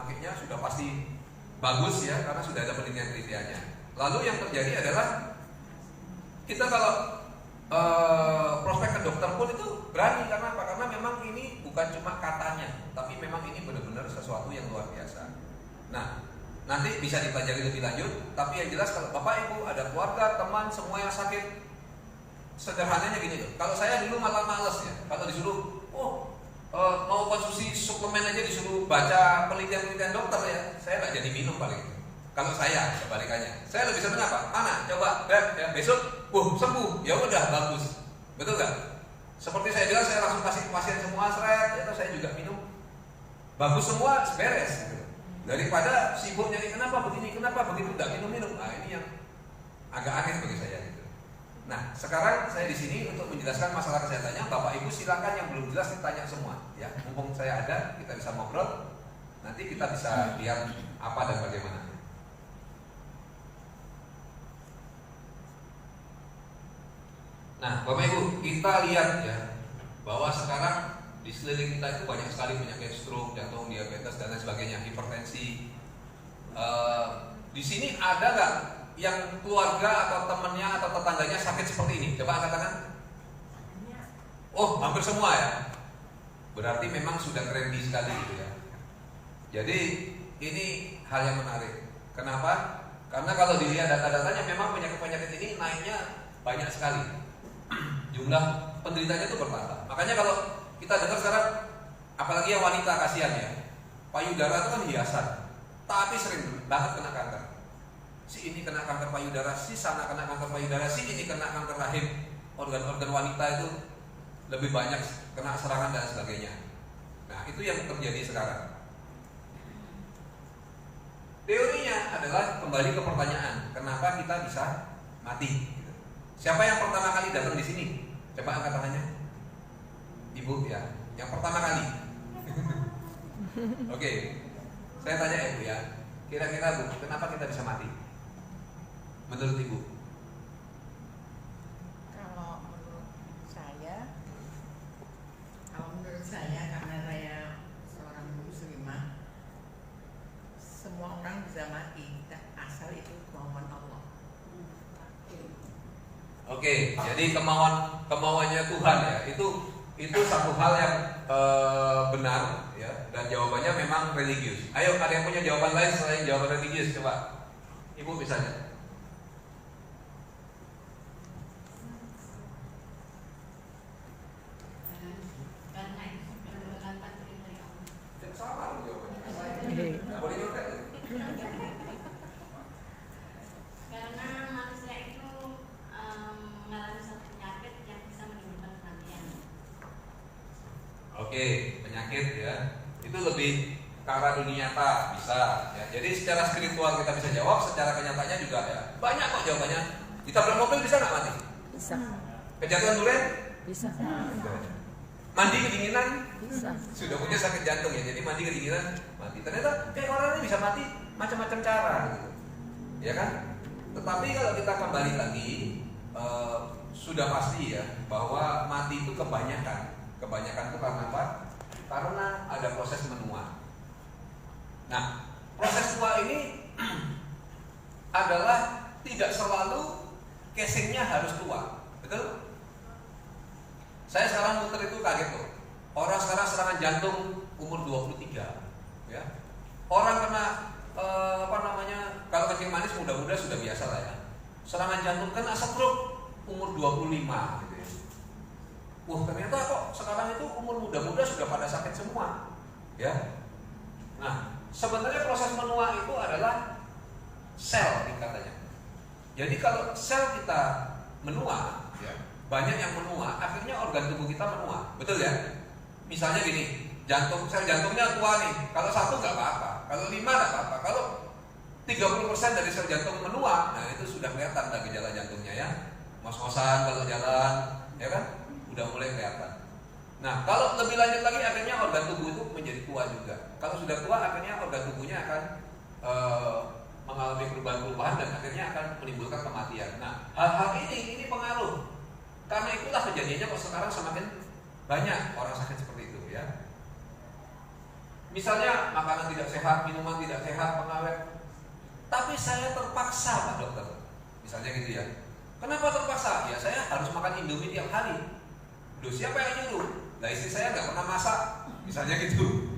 penyakitnya sudah pasti bagus ya, karena sudah ada penelitian-penelitiannya. Lalu yang terjadi adalah kita kalau prospek ke dokter pun itu berani. Karena apa? Karena memang ini bukan cuma katanya, tapi memang ini benar-benar sesuatu yang luar biasa. Nah, nanti bisa dipelajari lebih lanjut. Tapi yang jelas kalau Bapak Ibu ada keluarga, teman, semua yang sakit, sederhananya gini loh. Kalau saya dulu malah males ya. Kalau disuruh, mau konsumsi suplemen aja disuruh baca penelitian-penelitian dokter ya, saya nggak jadi minum paling. Kalau saya kebalikannya, saya lebih senang apa? Mana? Coba ya, besok, sembuh, ya udah bagus, betul nggak? Seperti saya bilang, saya langsung kasih pasien semua seret, ya saya juga minum, bagus semua, beres. Gitu. Daripada sibuk nyari kenapa begini, kenapa begitu, nggak minum. Nah ini yang agak aneh bagi saya. Gitu. Nah sekarang saya di sini untuk menjelaskan masalah kesehatannya. Bapak Ibu silakan yang belum jelas ditanya semua, ya. Mumpung saya ada, kita bisa ngobrol, nanti kita bisa lihat apa dan bagaimana. Nah, Bapak Ibu, kita lihat ya bahwa sekarang di sekeliling kita itu banyak sekali penyakit stroke, jantung, diabetes dan lain sebagainya, hipertensi. Di sini ada nggak yang keluarga atau temannya atau tetangganya sakit seperti ini? Coba angkat tangan. Oh, hampir semua ya. Berarti memang sudah trendy sekali gitu ya. Jadi ini hal yang menarik. Kenapa? Karena kalau dilihat data-datanya memang penyakit-penyakit ini naiknya banyak sekali. Jumlah penderitanya itu bertambah. Makanya kalau kita dengar sekarang, apalagi yang wanita, kasihan ya, payudara itu kan hiasan, tapi sering banget kena kanker. Si ini kena kanker payudara, si sana kena kanker payudara, si ini kena kanker rahim. Organ-organ wanita itu lebih banyak kena serangan dan sebagainya. Nah itu yang terjadi sekarang. Teorinya adalah kembali ke pertanyaan, kenapa kita bisa mati? Siapa yang pertama kali datang di sini? Coba angkat tangannya. Ibu ya, yang pertama kali. Oke, saya tanya Ibu ya. Kira-kira Bu, kenapa kita bisa mati? Menurut Ibu? Kalau menurut saya karena saya seorang muslimah, semua orang bisa mati, asal itu kemauan Allah. Oke, jadi kemauannya Tuhan ya, itu satu hal yang benar ya, dan jawabannya memang religius. Ayo, ada yang punya jawaban lain selain jawaban religius? Coba, Ibu misalnya. Sama jawabannya. Nggak boleh juga. Karena manusia itu mengalami satu penyakit yang bisa menimbulkan kematian. Oke, penyakit ya, itu lebih ke arah dunia nyata bisa ya. Jadi secara spiritual kita bisa jawab, secara kenyataannya juga ya banyak kok jawabannya. Ditabrak mobil bisa nggak mati? Bisa. Kejatuhan durian? Bisa. Mandi kedinginan? Bisa. Sudah punya sakit jantung ya, jadi mandi kedinginan mati. Ternyata orang ini bisa mati macam-macam cara gitu. Ya kan? Tetapi kalau kita kembali lagi, sudah pasti ya bahwa mati itu kebanyakan itu karena apa? Karena ada proses menua. Nah, proses tua ini adalah tidak selalu casingnya harus tua, betul? Saya sekarang muter itu kaget loh. Orang sekarang serangan jantung umur 23 ya. Orang kena kalau kencing manis muda-muda sudah biasa lah ya. Serangan jantung kena stroke umur 25 gitu ya. Wah, ternyata kok sekarang itu umur muda-muda sudah pada sakit semua ya. Nah, sebenarnya proses menua itu adalah sel katanya. Jadi kalau sel kita menua ya, banyak yang menua, akhirnya organ tubuh kita menua, betul ya? Misalnya gini, sel jantungnya tua nih, kalau 1 nggak apa-apa, kalau 5 nggak apa-apa, kalau 30% dari sel jantung menua, nah itu sudah kelihatan lah gejala jantungnya ya, ngos-ngosan kalau jalan, ya kan, udah mulai kelihatan. Nah kalau lebih lanjut lagi, akhirnya organ tubuh itu menjadi tua juga. Kalau sudah tua, akhirnya organ tubuhnya akan mengalami perubahan-perubahan dan akhirnya akan menimbulkan kematian. Nah hal-hal ini pengaruh. Karena itulah kejadiannya kok sekarang semakin banyak orang sakit seperti itu ya. Misalnya makanan tidak sehat, minuman tidak sehat, pengawet. Tapi saya terpaksa Pak Dokter. Misalnya gitu ya. Kenapa terpaksa? Ya saya harus makan Indomie tiap hari. Loh siapa yang nyuruh? Nah istri saya nggak pernah masak. Misalnya gitu.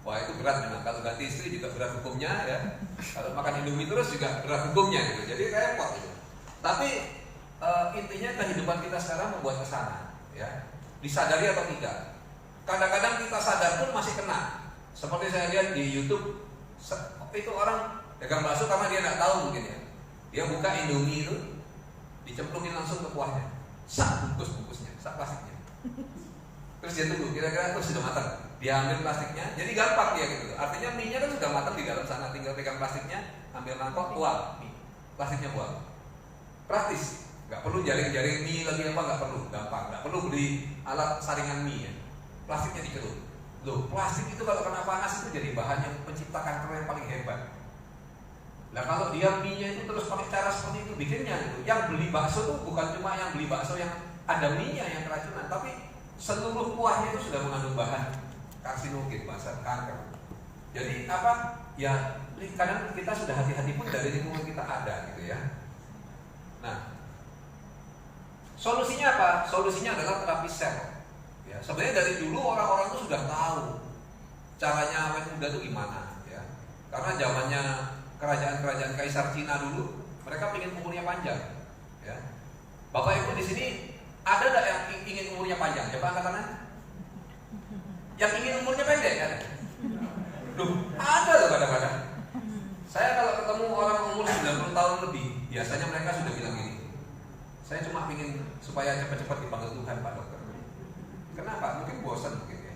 Wah itu berat memang. Kalau ganti istri juga berat hukumnya ya. Kalau makan Indomie terus juga berat hukumnya gitu. Jadi repot gitu. Tapi intinya kehidupan kita sekarang membuat kesana ya. Disadari atau tidak. Kadang-kadang kita sadar pun masih kena. Seperti saya lihat di YouTube, itu orang dagang bakso karena dia nggak tahu mungkin ya. Dia buka Indomie itu, dicemplungin langsung ke kuahnya, sak bungkusnya, sak plastiknya. Terus dia tunggu, kira-kira terus sudah matang. Dia ambil plastiknya, jadi gampang dia gitu. Artinya mie-nya kan sudah matang di dalam sana, tinggal pegang plastiknya, ambil mangkok, buang mie, plastiknya buang. Praktis, nggak perlu jaring-jaring mie lagi apa, nggak perlu, gampang. Nggak perlu beli alat saringan mie ya. Plastiknya dikerut. Loh, plastik itu kalau kena panas itu jadi bahan yang pencipta kanker yang paling hebat. Nah kalau dia mie-nya itu terus pakai cara seperti itu bikinnya gitu. Yang beli bakso tuh bukan cuma yang beli bakso yang ada mie-nya yang keracunan, tapi seluruh kuahnya itu sudah mengandung bahan karsinogen, bahan kanker. Jadi apa? Ya kadang kita sudah hati-hati pun dari lingkungan kita ada gitu ya. Nah, solusinya apa? Solusinya adalah terapi sel. Ya, sebenarnya dari dulu orang-orang itu sudah tahu caranya awet muda itu gimana ya. Karena zamannya kerajaan-kerajaan kaisar Cina dulu, mereka ingin umurnya panjang ya. Bapak Ibu di sini ada enggak yang ingin umurnya panjang? Coba angkat tangan. Yang ingin umurnya pendek kan? Duh, ada loh kadang-kadang. Saya kalau ketemu orang umur 90 tahun lebih, biasanya mereka sudah bilang gini, saya cuma ingin supaya cepat-cepat dipanggil Tuhan Pak Dokter. Kenapa? Mungkin bosan mungkin ya.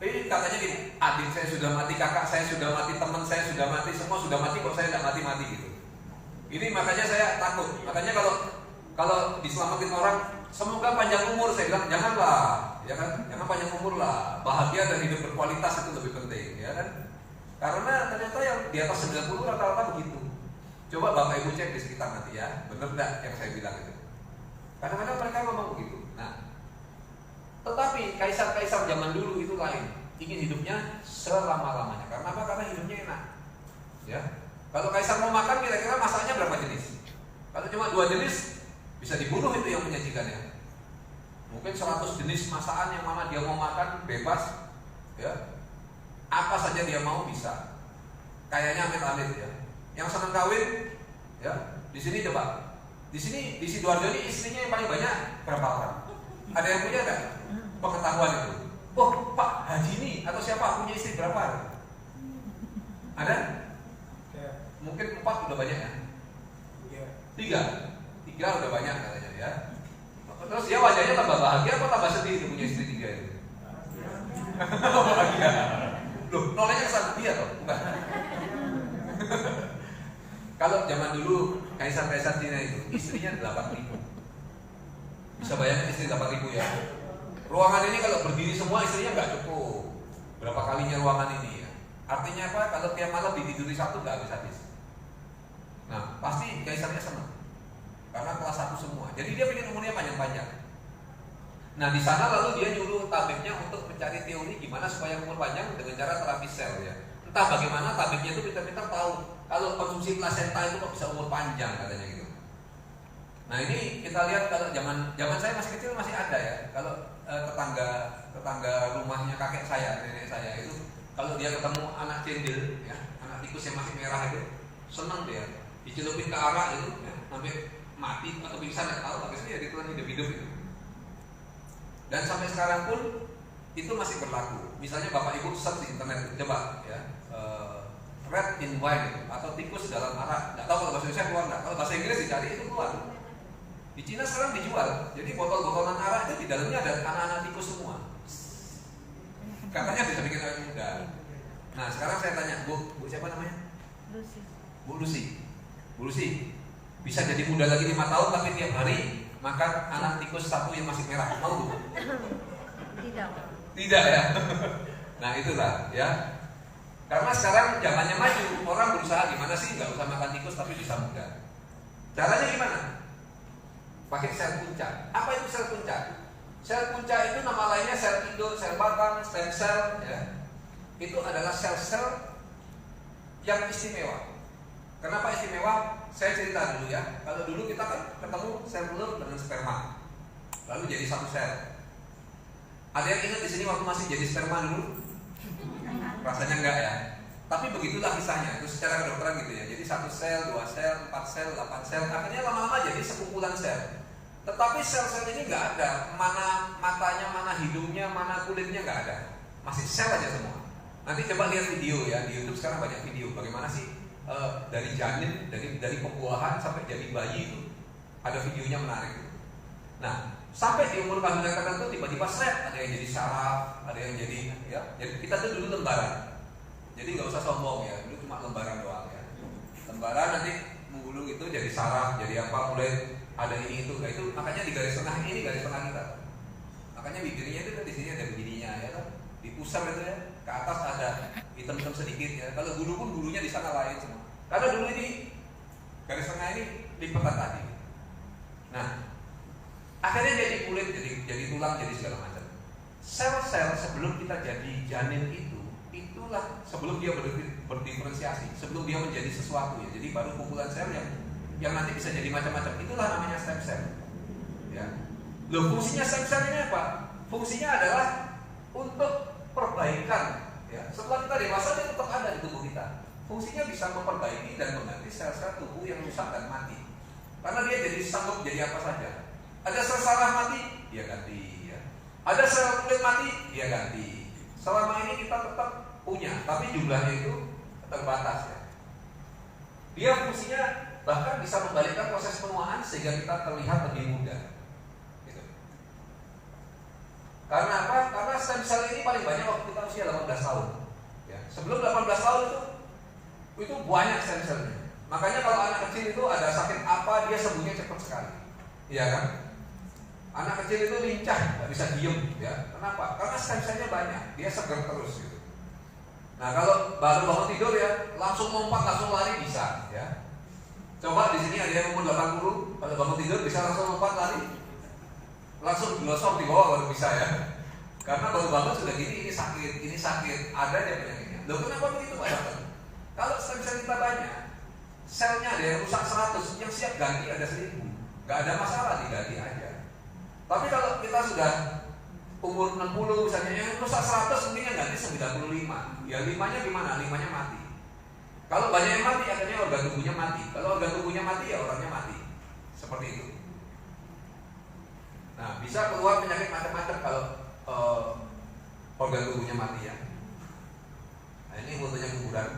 Tapi katanya gini, adik saya sudah mati, kakak saya sudah mati, teman saya sudah mati, semua sudah mati, kok saya tidak mati-mati gitu. Ini makanya saya takut. Makanya kalau diselamatin orang, semoga panjang umur, saya bilang janganlah, ya kan? Jangan panjang umur lah. Bahagia dan hidup berkualitas itu lebih penting, ya kan? Karena ternyata yang di atas 90 rata-rata begitu. Coba Bapak Ibu cek di sekitar nanti ya, benar enggak yang saya bilang itu? Kadang-kadang mereka ngomong begitu. Nah, tetapi kaisar-kaisar zaman dulu itu lain, ingin hidupnya selama-lamanya. Karena apa? Karena hidupnya enak. Ya. Kalau kaisar mau makan, kira-kira masaknya berapa jenis? Kalau cuma 2 jenis, bisa dibunuh itu yang menyajikannya. Mungkin 100 jenis masakan yang mana dia mau makan bebas, ya. Apa saja dia mau bisa. Kayaknya amit-amit ya. Yang senang kawin, ya. Di sini coba. Di sini di Sidoarjo ini istrinya yang paling banyak berapa orang? Ada yang punya enggak pengetahuan itu? Oh, Pak Haji ini atau siapa punya istri berapa? Ada? Mungkin 4 udah banyak ya? 3 udah banyak katanya ya. Terus dia wajahnya tambah bahagia atau tambah sedih itu punya istri 3 itu? Bahagia. Loh, nolnya kesana dia toh? Bukan. Kalau zaman dulu kaisar-kaisar Cina itu istrinya 8.000. Bisa bayangin istri 8.000 ya. Ruangan ini kalau berdiri semua istrinya nggak cukup. Berapa kalinya ruangan ini ya? Artinya apa? Kalau tiap malam ditiduri satu nggak habis-habis. Nah, pasti kaisarnya senang. Karena kelas 1 semua. Jadi dia pengen umurnya panjang-panjang. Nah, di sana lalu dia nyuruh tabibnya untuk mencari teori gimana supaya umur panjang dengan cara terapi sel ya. Entah bagaimana tabibnya itu pintar-pintar tahu kalau konsumsi plasenta itu kok bisa umur panjang katanya gitu. Nah, ini kita lihat kalau zaman saya masih kecil masih ada ya. Kalau tetangga rumahnya kakek saya, nenek saya itu kalau dia ketemu anak cendil ya, anak tikus yang masih merah itu, senang dia. Dicelupin ke arah itu ya, sampai mati atau pingsan nggak tahu, tapi dia ditelan hidup-hidup itu. Dan sampai sekarang pun itu masih berlaku. Misalnya Bapak Ibu search di internet, coba ya, rat in wine atau tikus dalam arak. Nggak tahu kalau bahasa Indonesia keluar nggak? Kalau bahasa Inggris dicari itu keluar. Di Cina sekarang dijual. Jadi botol-botolan arak itu di dalamnya ada anak-anak tikus semua. Katanya bisa bikin awet muda. Nah sekarang saya tanya, Bu siapa namanya? Lucy. Bu Lucy, bisa jadi muda lagi 5 tahun tapi tiap hari makan anak tikus satu yang masih merah, mau Bu? Tidak ya. Nah itulah ya. Karena sekarang zamannya maju, orang berusaha gimana sih nggak usah makan tikus tapi bisa muda. Caranya gimana? Pakai sel puncak. Apa itu sel puncak? Sel punca itu nama lainnya sel induk, sel batang, stem cell, ya. Itu adalah sel-sel yang istimewa. Kenapa istimewa? Saya cerita dulu ya. Kalau dulu kita kan ketemu sel telur dengan sperma, lalu jadi satu sel. Ada yang ingat di sini waktu masih jadi sperma dulu? Rasanya enggak ya. Tapi begitulah kisahnya, itu secara kedokteran gitu ya. Jadi 1 sel, 2 sel, 4 sel, 8 sel, akhirnya lama-lama jadi sekumpulan sel. Tetapi sel-sel ini nggak ada, mana matanya, mana hidungnya, mana kulitnya nggak ada, masih sel aja semua. Nanti coba lihat video ya, di YouTube sekarang banyak video bagaimana sih dari janin, dari pembuahan sampai jadi bayi itu, ada videonya menarik. Nah, sampai di umur kehamilan tertentu tiba-tiba ada yang jadi saraf, ada yang jadi ya. Jadi kita tuh dulu lembaran. Jadi nggak usah sombong ya, dulu cuma lembaran doang ya. Lembaran nanti menggulung itu jadi saraf, jadi apa, mulai ada ini itu, nah itu makanya di garis tengah ini garis tengah kita. Makanya bibirnya itu kan di sini ada begininya ya kan, di pusar itu ya, ke atas ada hitam-hitam sedikit ya. Kalau bulu pun bulunya di sana lain semua. Karena dulu ini garis tengah ini lipatan tadi. Nah, akhirnya jadi kulit, jadi tulang, jadi segala macam. Sel-sel sebelum kita jadi janin itulah sebelum dia berdiferensiasi, sebelum dia menjadi sesuatu ya. Jadi baru kumpulan sel yang nanti bisa jadi macam-macam. Itulah namanya stem cell. Ya. Loh, fungsinya stem cell ini apa? Fungsinya adalah untuk perbaikan. Ya. Setelah kita dewasa dia tetap ada di tubuh kita. Fungsinya bisa memperbaiki dan mengganti sel-sel tubuh yang rusak dan mati. Karena dia jadi sanggup jadi apa saja. Ada sel saraf mati, dia ganti. Ya. Ada sel kulit mati, dia ganti. Selama ini kita tetap punya, tapi jumlahnya itu terbatas ya. Dia fungsinya bahkan bisa membalikkan proses penuaan sehingga kita terlihat lebih muda. Gitu. Karena apa? Karena stem cell ini paling banyak waktu kita usia 18 tahun. Ya. Sebelum 18 tahun itu banyak stem cellnya. Makanya kalau anak kecil itu ada sakit apa dia sembuhnya cepat sekali. Iya kan? Anak kecil itu lincah, nggak bisa diem. Ya. Kenapa? Karena stem cellnya banyak, dia segar terus. Gitu. Nah kalau baru bangun tidur ya langsung lompat, langsung lari bisa. Ya. Coba di sini ada yang umur 80, kalau bangun tidur bisa langsung lompat lari, langsung glosor di bawah baru bisa ya. Karena baru bangun sudah gini, ini sakit, ada aja penyakitnya. Loh kenapa begitu Pak Dokter? Kalau stem cell kita banyak, selnya ada yang rusak 100, yang siap ganti ada 1000, nggak ada masalah diganti aja. Tapi kalau kita sudah umur 60 misalnya, yang rusak 100 mendingan ganti 95. Ya 5-nya gimana? 5-nya mati. Kalau banyak yang mati, akhirnya organ tubuhnya mati. Kalau organ tubuhnya mati, ya orangnya mati. Seperti itu. Nah, bisa keluar penyakit macam-macam kalau organ tubuhnya mati ya. Nah, ini fotonya kuburan.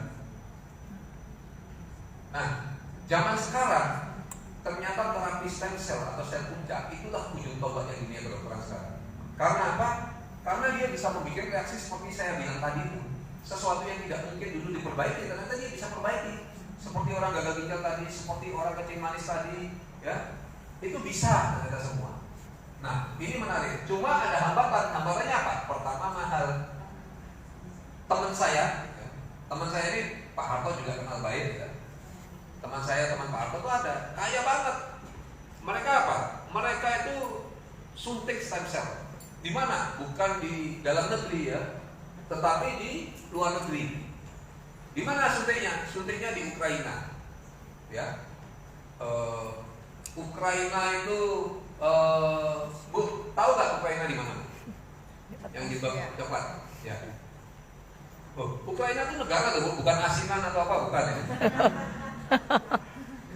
Nah, zaman sekarang ternyata terapi stem cell atau sel punca itulah ujung tombaknya dunia kedokteran sekarang. Karena apa? Karena dia bisa membuat reaksi seperti saya bilang tadi itu. Sesuatu yang tidak mungkin dulu diperbaiki, ternyata dia bisa perbaiki. Seperti orang gagal ginjal tadi, seperti orang kencing manis tadi, ya itu bisa ternyata semua. Nah ini menarik. Cuma ada hambatan. Hambatannya apa? Pertama mahal. Teman saya ini Pak Harto juga kenal baik. Ya. Teman saya, teman Pak Harto itu ada kaya banget. Mereka apa? Mereka itu suntik stem cell. Di mana? Bukan di dalam negeri ya, tetapi di luar negeri. Di mana suntiknya? Suntiknya di Ukraina. Ya, Ukraina itu, Bu, tahu nggak Ukraina di mana? Yang di bawah coklat. Ya. Oh, Ukraina itu negara loh, bukan asinan atau apa, bukan ya.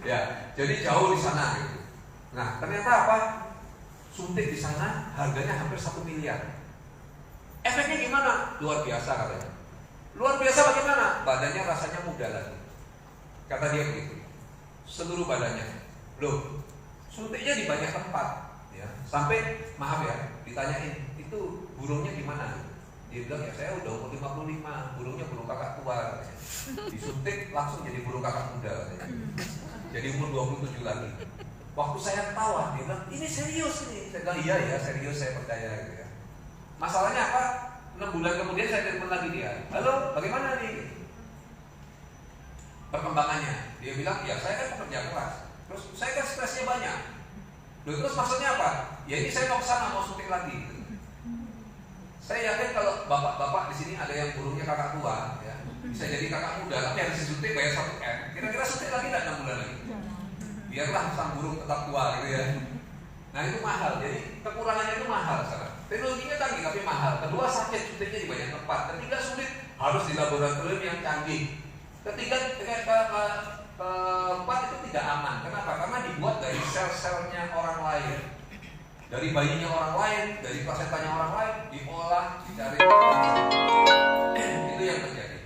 Ya, jadi jauh di sana. Gitu. Nah, ternyata apa? Suntik di sana harganya hampir 1 miliar. Efeknya gimana? Luar biasa katanya. Luar biasa bagaimana? Badannya rasanya muda lagi. Kata dia begitu. Seluruh badannya. Loh, suntiknya di banyak tempat. Ya. Sampai, maaf ya, ditanyain, itu burungnya gimana? Dia bilang, ya saya udah umur 55, burungnya burung kakak tua. Katanya. Disuntik langsung jadi burung kakak muda. Katanya. Jadi umur 27 lagi. Waktu saya ketawa, dia bilang, ini serius nih. Saya bilang, iya ya, serius, saya percaya. Gitu ya. Masalahnya apa? 6 bulan kemudian saya telepon lagi dia. Halo, bagaimana nih perkembangannya? Dia bilang, ya saya kan pekerja keras. Terus saya kan stresnya banyak. Loh, terus maksudnya apa? Ya ini saya mau kesana, mau syuting lagi. Saya yakin kalau bapak-bapak di sini ada yang burungnya kakak tua, ya, bisa jadi kakak muda, tapi harus disuntik bayar 1 M. Kira-kira suntik lagi nggak 6 bulan lagi? Biarlah sang burung tetap tua, gitu ya. Nah itu mahal, jadi kekurangannya itu mahal sekarang. Teknologinya canggih tapi mahal. Kedua, sakit suntiknya di banyak tempat. Ketiga, sulit, harus di laboratorium yang canggih. Ketiga, keempat itu tidak aman. Kenapa? Karena dibuat dari sel-selnya orang lain, dari bayinya orang lain, dari plasetanya orang lain, diolah, dicari. Itu yang terjadi.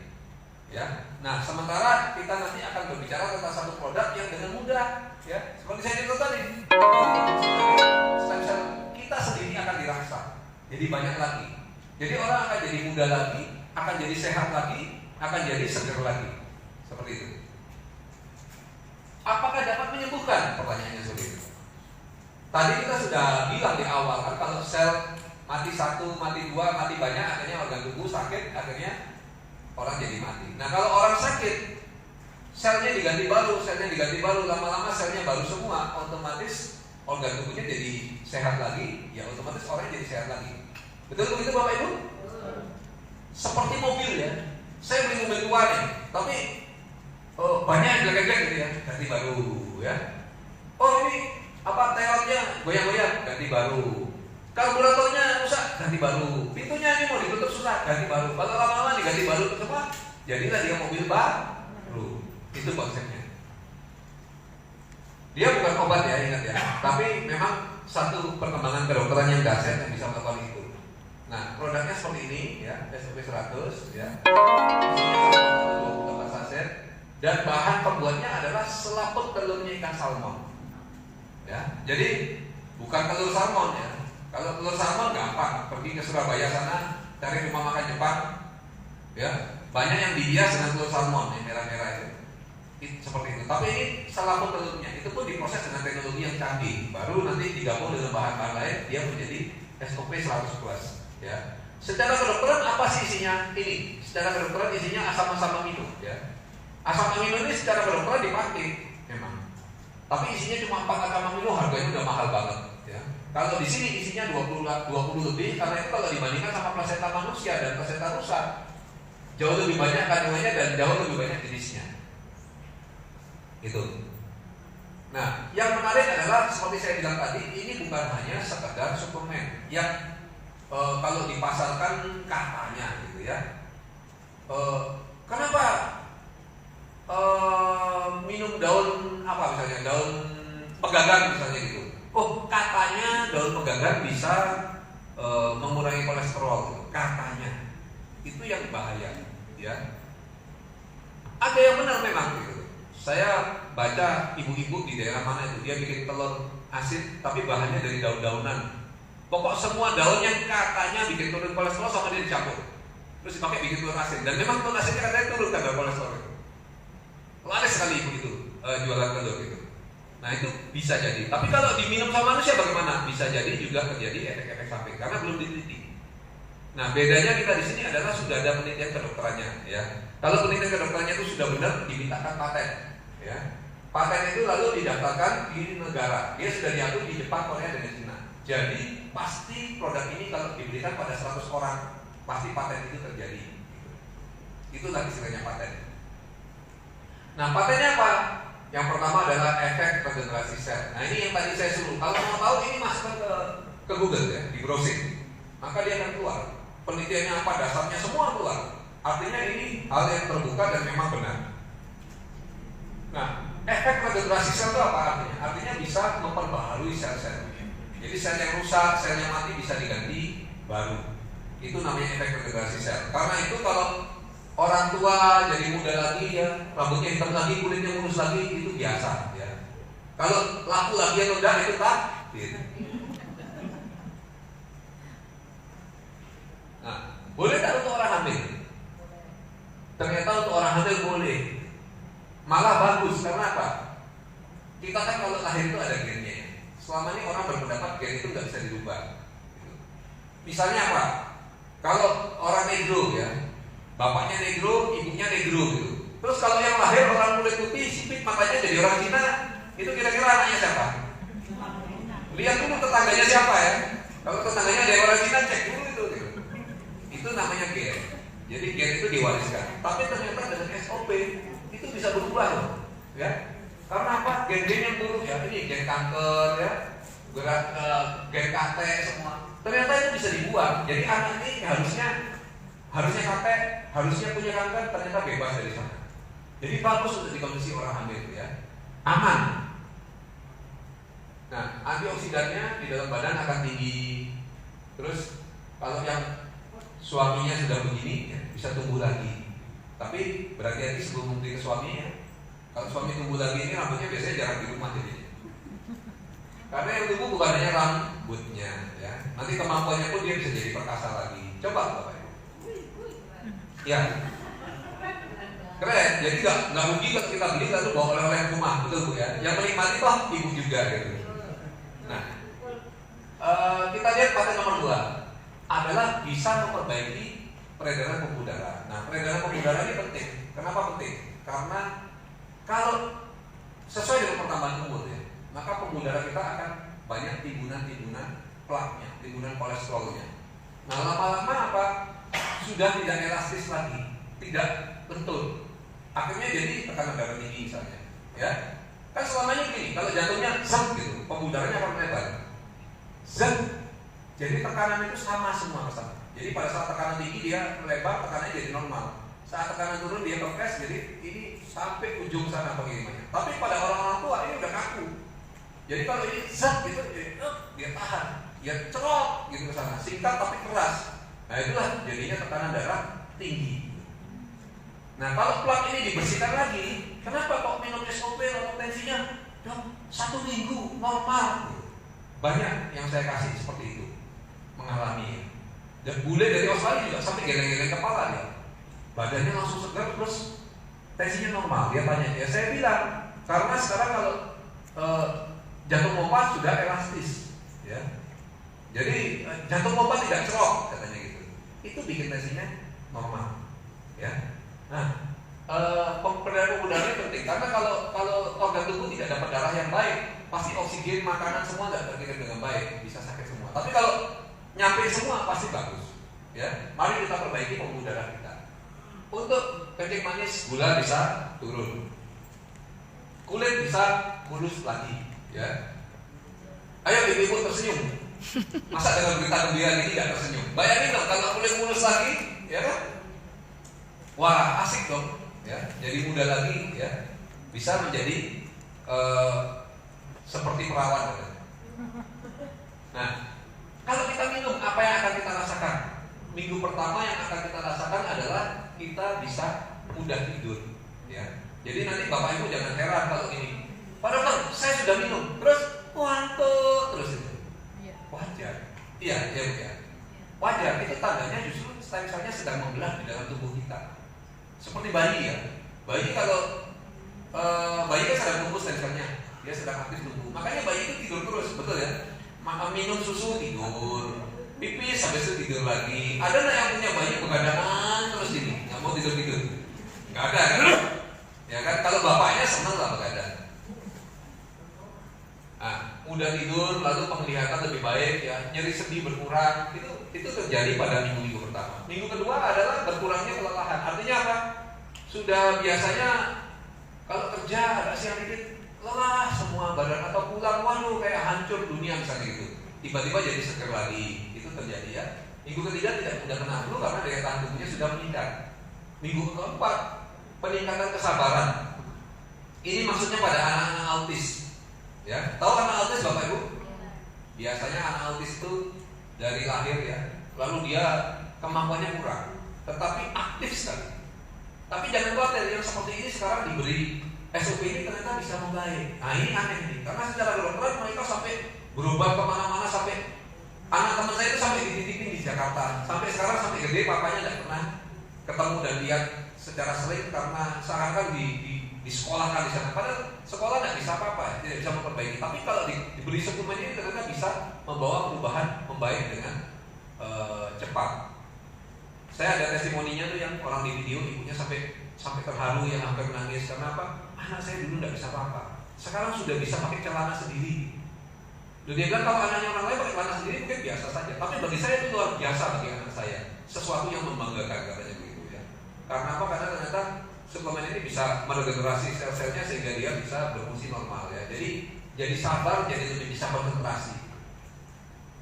Ya. Nah, sementara kita nanti akan berbicara tentang satu produk yang dengan mudah, ya, seperti saya cerita tadi, stem cell kita sendiri akan dirangsang, jadi banyak lagi. Jadi orang akan jadi muda lagi, akan jadi sehat lagi, akan jadi segar lagi, seperti itu. Apakah dapat menyembuhkan? Pertanyaannya seperti itu. Tadi kita sudah bilang di awal kan, kalau sel mati 1, mati 2, mati banyak, akhirnya organ tubuh sakit, akhirnya orang jadi mati. Nah kalau orang sakit, selnya diganti baru, lama-lama selnya baru semua, otomatis organ tubuhnya jadi sehat lagi, ya otomatis orang jadi sehat lagi. Betul begitu Bapak Ibu? Seperti mobil ya, saya beli mobil tua nih, tapi banyak yang jelek-jelek gitu ya, ganti baru ya. Oh ini apa teotnya goyang-goyang, ganti baru. Karburatornya rusak, ganti baru. Pintunya ini mau ditutup susah, ganti baru. Kalau lama-lama diganti baru semua, jadilah dia mobil baru. Itu konsepnya. Dia bukan obat ya, ingat ya. Tapi memang satu perkembangan kedokteran yang dahsyat yang bisa melakukan itu. Nah, produknya seperti ini ya, SOP 100 ya. Isinya 1 saset dan bahan pembuatnya adalah selaput telurnya ikan salmon. Ya, jadi bukan telur salmon ya. Kalau telur salmon gampang, pergi ke Surabaya sana, cari rumah makan Jepang, ya banyak yang dihias dengan telur salmon yang merah-merah itu, seperti itu. Tapi ini selaput telurnya, itu pun diproses dengan teknologi yang canggih, baru nanti digabung dengan bahan-bahan lain, dia menjadi SOP 100+. Ya. Secara kedokteran apa sih isinya ini? Secara kedokteran isinya asam-asam amino. Ya. Asam amino ini secara kedokteran dipakai, memang. Tapi isinya cuma 4 asam amino, harganya udah mahal banget. Kalau di sini isinya 20 lebih, karena itu kalau dibandingkan sama plasenta manusia dan plasenta rusa, jauh lebih banyak kandungannya dan jauh lebih banyak jenisnya. Itu. Nah, yang menarik adalah seperti saya bilang tadi, ini bukan hanya sekedar suplemen yang kalau dipasarkan katanya gitu ya. Kenapa minum daun apa misalnya, daun pegagan misalnya gitu? Oh, katanya daun pegagan bisa mengurangi kolesterol, katanya. Itu yang bahaya, ya. Ada yang benar memang gitu. Saya baca ibu-ibu di daerah mana itu, dia bikin telur asin tapi bahannya dari daun-daunan. Pokok semua daunnya katanya bikin turun kolesterol sama dia dicampur. Terus dipakai bikin telur asin, dan memang telur asinnya katanya turun kadar kolesterol. Laris sekali ibu itu jualan telur gitu. Nah itu bisa jadi. Tapi kalau diminum sama manusia bagaimana? Bisa jadi juga terjadi efek-efek samping karena belum diteliti. Nah bedanya kita di sini adalah sudah ada penelitian kedokterannya, ya. Kalau penelitian kedokterannya itu sudah benar, dimintakan paten, ya. Paten itu lalu didaftarkan di negara. Dia sudah diatur di Jepang, Korea, dan China. Jadi pasti produk ini kalau diberikan pada 100 orang, pasti paten itu terjadi. Itulah istilahnya paten. Nah patennya apa? Yang pertama adalah efek regenerasi sel. Nah ini yang tadi saya suruh. Kalau mau tahu ini masuk ke Google ya, di browsing, maka dia akan keluar. Penelitiannya apa, dasarnya semua keluar. Artinya ini hal yang terbuka dan memang benar. Nah, efek regenerasi sel itu apa artinya? Artinya bisa memperbaharui sel-sel. Jadi sel yang rusak, sel yang mati bisa diganti baru. Itu namanya efek regenerasi sel. Karena itu kalau orang tua jadi muda lagi ya, rambutnya hitam lagi, kulitnya mulus lagi, itu biasa ya. Kalau laku lagi yang rendah itu takdir. Nah, boleh tak untuk orang hamil? Ternyata untuk orang hamil boleh. Malah bagus, karena apa? Kita kan kalau lahir itu ada gennya. Selama ini orang berpendapat gen itu nggak bisa dirubah. Misalnya apa? Kalau orang negro ya, bapaknya negro, ibunya negro gitu. Terus kalau yang lahir orang kulit putih, sipit, matanya jadi orang Cina, itu kira-kira anaknya siapa? Lihat dulu tetangganya siapa ya. Kalau tetangganya ada orang Cina, cek dulu itu. Itu namanya gen. Jadi gen itu diwariskan. Tapi ternyata dengan SOP itu bisa berubah loh, ya. Karena apa? Gen-gen yang buruk ya, ini gen kanker ya, gen KT semua. Ternyata itu bisa dibuang. Jadi anak ini harusnya KT, harusnya punya kanker, ternyata bebas dari sana. Jadi bagus untuk dikonsumsi orang hamil ya, aman. Nah, antioksidannya di dalam badan akan tinggi. Terus kalau yang suaminya sudah begini ya, bisa tumbuh lagi. Tapi berhati-hati sebelum memberi ke suaminya. Kalau suami tumbuh lagi ini rambutnya biasanya jarang di rumah jadi. Karena yang tumbuh bukan hanya rambutnya ya. Nanti kemampuannya pun dia bisa jadi perkasa lagi. Coba Bapak Ibu. Ya. Keren. Jadi nggak rugi kalau kita beli lalu bawa oleh-oleh ke rumah, betul Bu ya. Yang menikmati toh ibu juga gitu. Nah, kita lihat paten nomor 2 adalah bisa memperbaiki peredaran pembuluh darah. Nah, peredaran pembuluh darah ini penting. Kenapa penting? Karena kalau sesuai dengan pertambahan umur ya, maka pembuluh darah kita akan banyak timbunan plaknya, timbunan kolesterolnya. Nah, lama-lama apa? Sudah tidak elastis lagi, tidak lentur. Akhirnya jadi tekanan darah tinggi misalnya, ya. Kan selamanya gini, kalau jantungnya zeng gitu, pembuluh darahnya akan melebar. Zeng. Jadi tekanan itu sama semua kesana. Jadi pada saat tekanan tinggi dia melebar, tekanannya jadi normal. Saat tekanan turun dia kempes, jadi ini sampai ujung sana pengirimannya. Tapi pada orang-orang tua ini udah kaku. Jadi kalau ini zeng gitu, dia tahan, dia cerot gitu ke sana, singkat tapi keras. Nah itulah jadinya tekanan darah tinggi. Nah kalau plak ini dibersihkan lagi, kenapa kok minum SOP lalu tensinya 1 minggu normal? Banyak yang saya kasih seperti itu mengalami. Dan bule dari Australia juga sampai geleng-geleng kepala dia, badannya langsung segar terus tensinya normal. Dia tanya, ya saya bilang karena sekarang kalau jantung pompa sudah elastis, ya. Jadi jantung pompa tidak cerot katanya gitu. Itu bikin tensinya normal, ya. Nah, peredaran pembuluh darahnya penting karena kalau organ tubuh tidak dapat darah yang baik, pasti oksigen, makanan semua nggak terkirim dengan baik, bisa sakit semua. Tapi kalau nyampe semua pasti bagus, ya. Mari kita perbaiki pembuluh darah kita. Untuk kencing manis, gula bisa turun, kulit bisa mulus lagi, ya. Ayo ibu-ibu tersenyum. Masa dengan berita gembira ini tidak tersenyum? Bayangin dong kalau kulit mulus lagi, ya kan? Wah asik dong, ya. Jadi muda lagi, ya. Bisa menjadi seperti perawan. Ya. Nah, kalau kita minum, apa yang akan kita rasakan? Minggu pertama yang akan kita rasakan adalah kita bisa mudah tidur, ya. Jadi nanti Bapak Ibu jangan heran kalau ini. Pak dokter, saya sudah minum, terus ngantuk terus itu. Wajar, iya. Wajar, itu tandanya justru stem cell-nya sedang membelah di dalam tubuh kita. Seperti bayi ya, bayi kalau bayi kan sedang tumbuh stem cell-nya, dia sedang aktif tumbuh. Makanya bayi itu tidur terus, betul ya. Minum susu tidur, pipis habis itu tidur lagi. Ada nggak yang punya bayi begadangan terus ini, nggak mau tidur? Nggak ada kan? Ya kan? Kalau bapaknya senang lah begadang. Nah, mudah tidur, lalu penglihatan lebih baik, ya, nyeri sendi berkurang. Itu terjadi pada minggu pertama. Minggu kedua adalah berkurangnya kelelahan. Artinya apa? Sudah biasanya kalau kerja ada siang dikit lelah semua badan atau pulang, waduh kayak hancur dunia misalnya gitu. Tiba-tiba jadi seger lagi. Itu terjadi ya. Minggu ketiga tidak mudah kena flu karena daya tahan tubuhnya sudah meningkat. Minggu keempat peningkatan kesabaran. Ini maksudnya pada anak-anak autis. Ya, tahu anak autis Bapak Ibu? Biasanya anak autis itu dari lahir ya, lalu dia kemampuannya kurang, tetapi aktif sekali. Tapi jangan khawatir, yang seperti ini sekarang diberi SOP ini ternyata bisa membaik. Nah ini aneh nih, karena secara kedokteran mereka sampai berubah kemana-mana, sampai anak teman saya itu sampai dititipin di Jakarta, sampai sekarang sampai gede papanya tidak pernah ketemu dan lihat secara sering karena seakan-akan disekolahkan di sana. Padahal sekolah tidak bisa apa-apa, tidak bisa memperbaiki. Tapi kalau diberi suplemen ini ternyata bisa membawa perubahan membaik dengan cepat. Saya ada testimoninya tuh yang orang di video, ibunya sampai terharu, yang hampir menangis. Karena apa? Anak saya dulu tidak bisa apa-apa, sekarang sudah bisa pakai celana sendiri. Lalu dia bilang kalau anaknya orang lain pakai celana sendiri mungkin biasa saja, tapi bagi saya itu luar biasa bagi anak saya, sesuatu yang membanggakan katanya begitu ya. Karena apa? Karena ternyata suplemen ini bisa meregenerasi sel-selnya sehingga dia bisa berfungsi normal ya. Jadi sabar, jadi lebih bisa konsentrasi.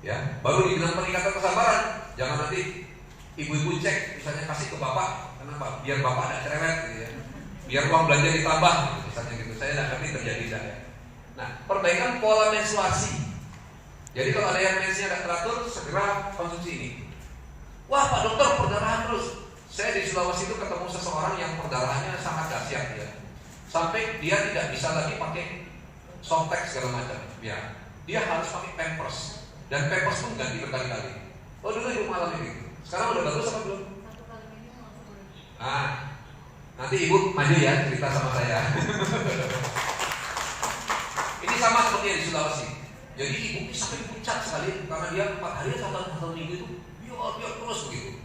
Ya, baru dibilang peningkatan kesabaran, jangan nanti ibu-ibu cek misalnya kasih ke bapak, kenapa? Biar bapak ada cerewet gitu ya. Biar uang belanja ditambah gitu, misalnya gitu. Saya tidak ngerti terjadi saya. Nah, perbaikan pola menstruasi. Jadi kalau ada yang mensnya tidak teratur, segera konsumsi ini. Wah Pak Dokter, perdarahan terus. Saya di Sulawesi itu ketemu seseorang yang perdarahannya sangat dahsyat ya. Sampai dia tidak bisa lagi pakai Sontex segala macam. Ya, dia harus pakai Pampers. Dan Pampers pun ganti berkali-kali. Oh dulu ibu malam ini. Sekarang udah bagus apa belum? Ah, nanti ibu maju ya cerita sama saya. Ini sama seperti yang di Sulawesi. Jadi ibu sampai pucat sekali karena dia 4 hari atau 1 minggu itu biar terus begitu.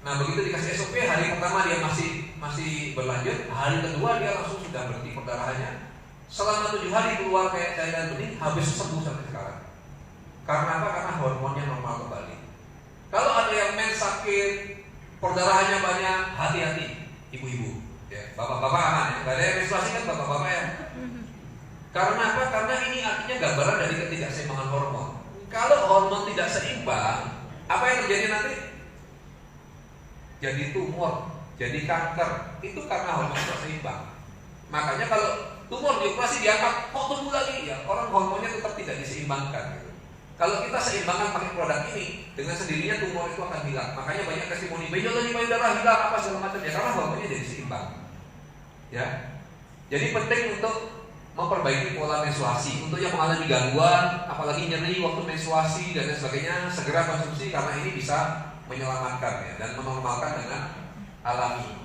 Nah begitu dikasih SOP, hari pertama dia masih berlanjut, hari kedua dia langsung sudah berhenti perdarahannya. Selama 7 hari keluar kayak cairan bening, habis sembuh sampai sekarang. Karena apa? Karena hormonnya normal kembali. Kalau ada yang mens sakit, perdarahannya banyak, hati-hati ibu-ibu. Ya, bapak-bapak aman ya. Gak ada yang menstruasi kan bapak-bapak ya. Karena apa? Karena ini artinya gambaran dari ketidakseimbangan hormon. Kalau hormon tidak seimbang, apa yang terjadi nanti? Jadi tumor, jadi kanker. Itu karena hormon tidak seimbang. Makanya kalau tumor dioperasi diangkat, kok tumbuh lagi? Ya, orang hormonnya tetap tidak diseimbangkan gitu. Kalau kita seimbangkan pakai produk ini, dengan sendirinya tumor itu akan hilang. Makanya banyak testimoni, benjolan di payudara hilang apa segala macam ya, karena hormonnya jadi seimbang. Ya, jadi penting untuk memperbaiki pola menstruasi. Untuk yang mengalami gangguan, apalagi nyeri waktu menstruasi dan lain sebagainya, segera konsumsi karena ini bisa menyelamatkan ya dan menormalkan dengan alami.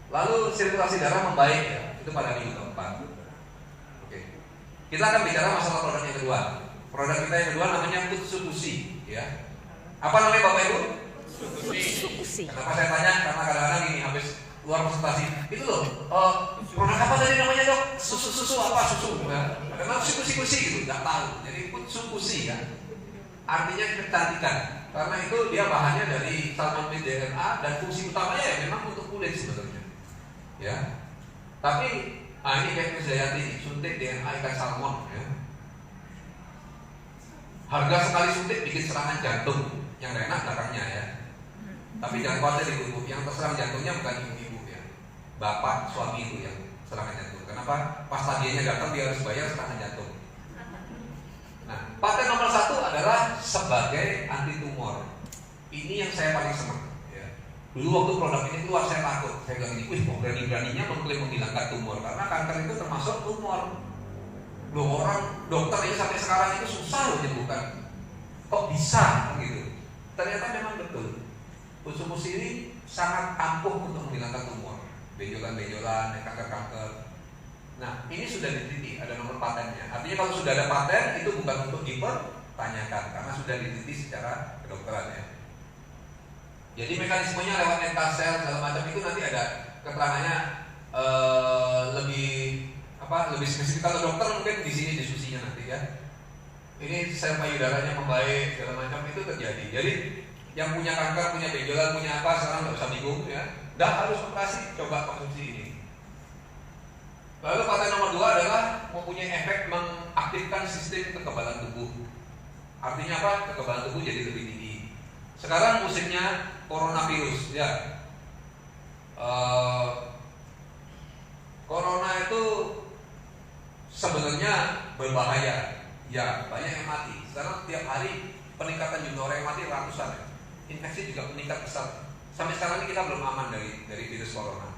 Lalu sirkulasi darah membaik ya, itu pada minggu keempat. Oke, kita akan bicara masalah produk yang kedua. Produk kita yang kedua namanya Kutsukushi ya. Apa namanya Bapak Ibu? Kutsukushi. Kenapa saya tanya? Karena kadang-kadang ini habis luar presentasi itu loh. Produk apa tadi namanya dok? Susu apa susu? Ya. Karena kusi gitu, nggak tahu. Jadi Kutsukushi ya. Artinya kecantikan. Karena itu dia bahannya dari salmon meat DNA dan fungsi utamanya ya memang untuk kulit sebenarnya. Ya. Tapi ini kayak Krisdayanti suntik DNA ikan salmon ya. Harga sekali suntik bikin serangan jantung yang enak belakangnya ya. Tapi jangan khawatir ibu-ibu, yang terserang jantungnya bukan ibu-ibu ya. Bapak suami itu yang serangan jantung. Kenapa? Pas tagihannya datang dia harus bayar serangan jantung. Nah, paten nomor 1 adalah sebagai anti tumor. Ini yang saya paling senang ya. Dulu waktu produk ini keluar saya takut. Saya bilang ini, wih kok berani-beraninya mengklaim menghilangkan tumor. Karena kanker itu termasuk tumor. Loh orang dokter ini sampai sekarang itu susah loh menyembuhkan. Kok bisa gitu? Ternyata memang betul. Kutsukushi ini sangat ampuh untuk menghilangkan tumor, benjolan-benjolan, kanker-kanker. Nah ini sudah diteliti, ada nomor patennya. Artinya kalau sudah ada paten itu bukan untuk dipertanyakan karena sudah diteliti secara kedokteran ya. Jadi mekanismenya lewat NK sel segala macam itu nanti ada keterangannya lebih spesifik. Kalau dokter mungkin di sini diskusinya nanti ya. Ini sel payudaranya membaik segala macam itu terjadi. Jadi yang punya kanker, punya benjolan, punya apa sekarang nggak usah bingung ya. Dah harus operasi, coba konsumsi ini. Lalu paten nomor 2 adalah mempunyai efek mengaktifkan sistem kekebalan tubuh. Artinya apa? Kekebalan tubuh jadi lebih tinggi. Sekarang musimnya coronavirus ya. Corona itu sebenarnya berbahaya. Ya, banyak yang mati. Sekarang tiap hari peningkatan jumlah orang yang mati ratusan ya. Infeksi juga meningkat besar. Sampai sekarang ini kita belum aman dari virus corona.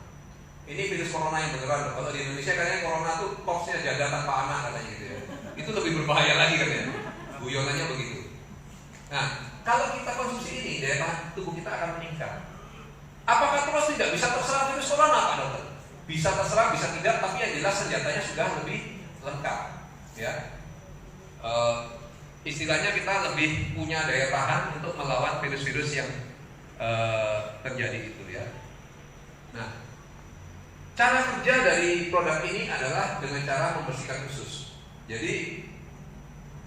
Ini virus corona yang beneran. Kalau di Indonesia katanya corona tuh toksnya jaga tanpa anak katanya gitu ya. Itu lebih berbahaya lagi katanya. Guyonannya begitu. Nah, kalau kita konsumsi ini, daya tahan tubuh kita akan meningkat. Apakah terus tidak bisa terserang virus corona Pak Dokter? Bisa terserang, bisa tidak, tapi yang jelas senjatanya sudah lebih lengkap. Ya. Istilahnya kita lebih punya daya tahan untuk melawan virus-virus yang terjadi itu ya. Nah, cara kerja dari produk ini adalah dengan cara membersihkan usus. Jadi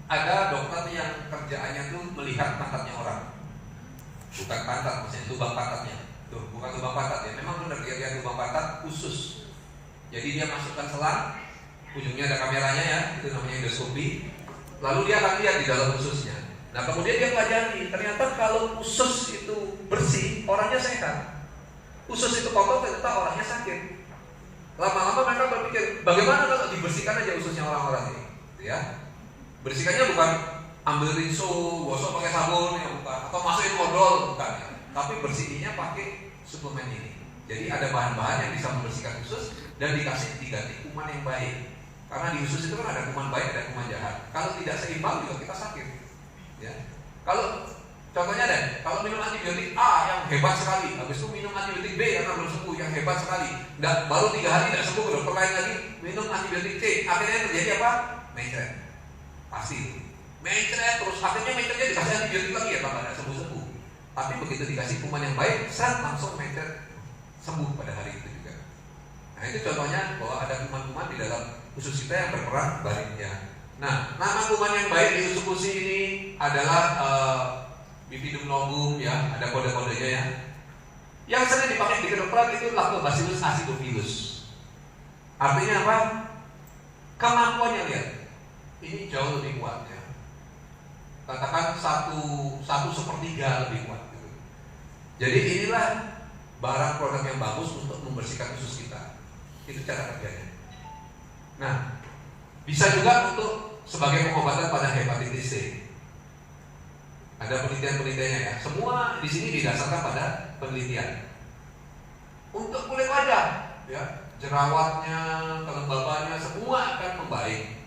ada dokter yang kerjaannya tuh melihat pantatnya orang, bukan pantat, maksudnya lubang pantatnya. Tuh, bukan lubang pantat ya, memang benar dia lihat lubang pantat khusus. Jadi dia masukkan selang, ujungnya ada kameranya ya, itu namanya endoskopi. Lalu dia akan lihat di dalam ususnya. Nah kemudian dia pelajari, ternyata kalau usus itu bersih, orangnya sehat. Usus itu kotor, ternyata orangnya sakit. Lama-lama mereka berpikir, bagaimana kalau dibersihkan aja ususnya orang-orang ini, ya? Bersihkannya bukan ambil rinso, gosok pakai sabun, ya bukan, atau masukin odol, bukan ya. Tapi bersihnya pakai suplemen ini. Jadi ada bahan-bahan yang bisa membersihkan usus dan diganti kuman yang baik. Karena di usus itu kan ada kuman baik, ada kuman jahat. Kalau tidak seimbang juga kita sakit. Ya. Kalau contohnya deh, kalau minum antibiotik A yang hebat sekali, habis itu minum antibiotik B karena belum sembuh yang hebat sekali, baru 3 hari tidak sembuh, ke dokter lain lagi minum antibiotik C, akhirnya yang terjadi apa? Mencret. Pasti mencret terus, akhirnya mencretnya dikasih antibiotik lagi ya, tidak sembuh-sembuh. Tapi begitu dikasih kuman yang baik, langsung mencret sembuh pada hari itu juga. Nah itu contohnya bahwa ada kuman-kuman di dalam usus kita yang berperan baiknya. Nah nama kuman yang baik di usus kursi ini adalah Bifidum longum ya, ada kode-kodenya ya. Yang sering dipakai di kedokteran itu Lactobacillus acidophilus. Artinya apa? Kemampuannya lihat. Ini jauh lebih kuat ya. Katakan 1/3 lebih kuat gitu. Jadi inilah barang produk yang bagus untuk membersihkan usus kita. Itu cara kerjanya. Nah, bisa juga untuk sebagai pengobatan pada hepatitis C. Ada penelitian-penelitiannya ya. Semua di sini didasarkan pada penelitian. Untuk kulit wajah, ya, jerawatnya, kelembabannya, semua akan membaik.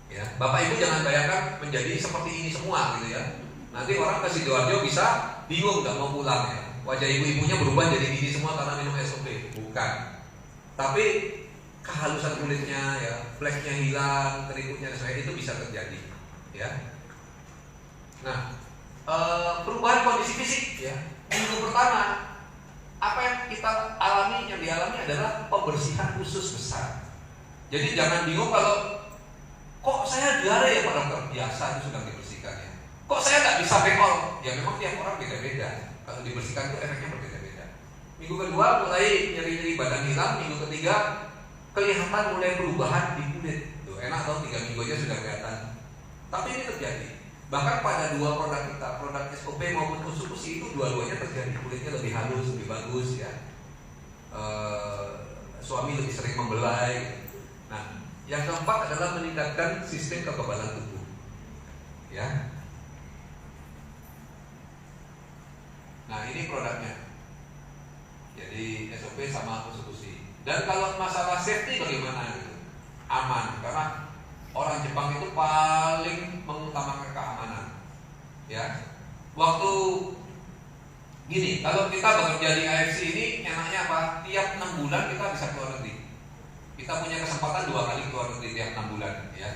Ya, Bapak Ibu jangan bayangkan menjadi seperti ini semua gitu ya. Nanti orang ke Sidoarjo bisa bingung nggak mau pulang ya. Wajah ibu-ibunya berubah jadi gini semua karena minum SOP. Bukan. Tapi kehalusan kulitnya ya, fleknya hilang, keriputnya itu bisa terjadi. Ya. Nah, perubahan kondisi fisik ya. Minggu pertama apa yang kita alami, yang dialami adalah pembersihan usus besar. Jadi jangan bingung kalau kok saya diare ya Pak Dokter, biasa itu sudah dibersihkan ya. Kok saya nggak bisa bekol? Ya memang tiap orang beda-beda. Kalau dibersihkan itu efeknya berbeda-beda. Minggu kedua mulai nyeri-nyeri badan hilang. Minggu ketiga kelihatan mulai perubahan di kulit. Tuh enak tau 3 minggu aja sudah kelihatan. Tapi ini terjadi. Bahkan pada 2 produk kita, produk SOP maupun Kusukusi itu dua-duanya terjadi. Kulitnya lebih halus, lebih bagus ya. Suami lebih sering membelai. Nah, yang keempat adalah meningkatkan sistem kekebalan tubuh. Ya. Nah, ini produknya. Jadi SOP sama Kusukusi. Dan kalau masalah safety bagaimana gitu? Aman, karena orang Jepang itu paling mengutamakan keamanan. Ya. Waktu gini, kalau kita bekerja di AFC ini enaknya apa? Tiap 6 bulan kita bisa keluar negeri. Kita punya kesempatan 2 kali keluar negeri tiap 6 bulan ya.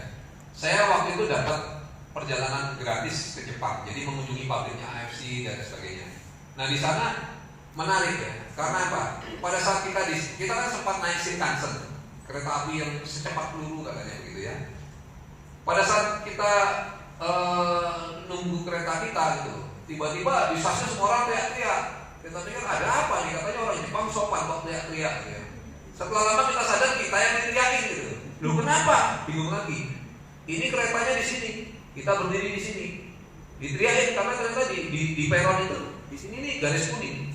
Saya waktu itu dapat perjalanan gratis ke Jepang. Jadi mengunjungi pabriknya AFC dan sebagainya. Nah, di sana menarik ya. Karena apa? Pada saat kita kan sempat naik Shinkansen, kereta api yang secepat peluru katanya begitu ya. Pada saat kita nunggu kereta kita gitu, tiba-tiba di stasiun semua orang teriak-teriak. Kita pikir ada apa nih? Katanya orang Jepang sopan kok teriak-teriak gitu ya. Setelah lama kita sadar kita yang diteriakin gitu. Loh kenapa? Bingung lagi. Ini keretanya di sini, kita berdiri di sini. Diteriakin karena ternyata di peron itu di sini nih garis kuning,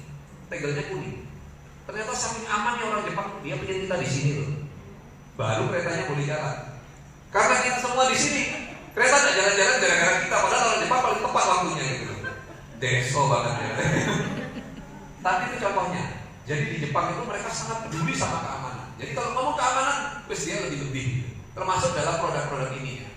tegelnya kuning. Ternyata saking amannya orang Jepang, dia pikir kita di sini loh. Baru keretanya boleh jalan. Karena kita semua di sini, kereta nggak jalan-jalan gara-gara kita. Padahal orang Jepang paling tepat waktunya gitu. Deso banget ya. Tapi itu contohnya. Jadi di Jepang itu mereka sangat peduli sama keamanan. Jadi kalau ngomong keamanan, pasti dia lebih-lebih. Termasuk dalam produk-produk ini ya.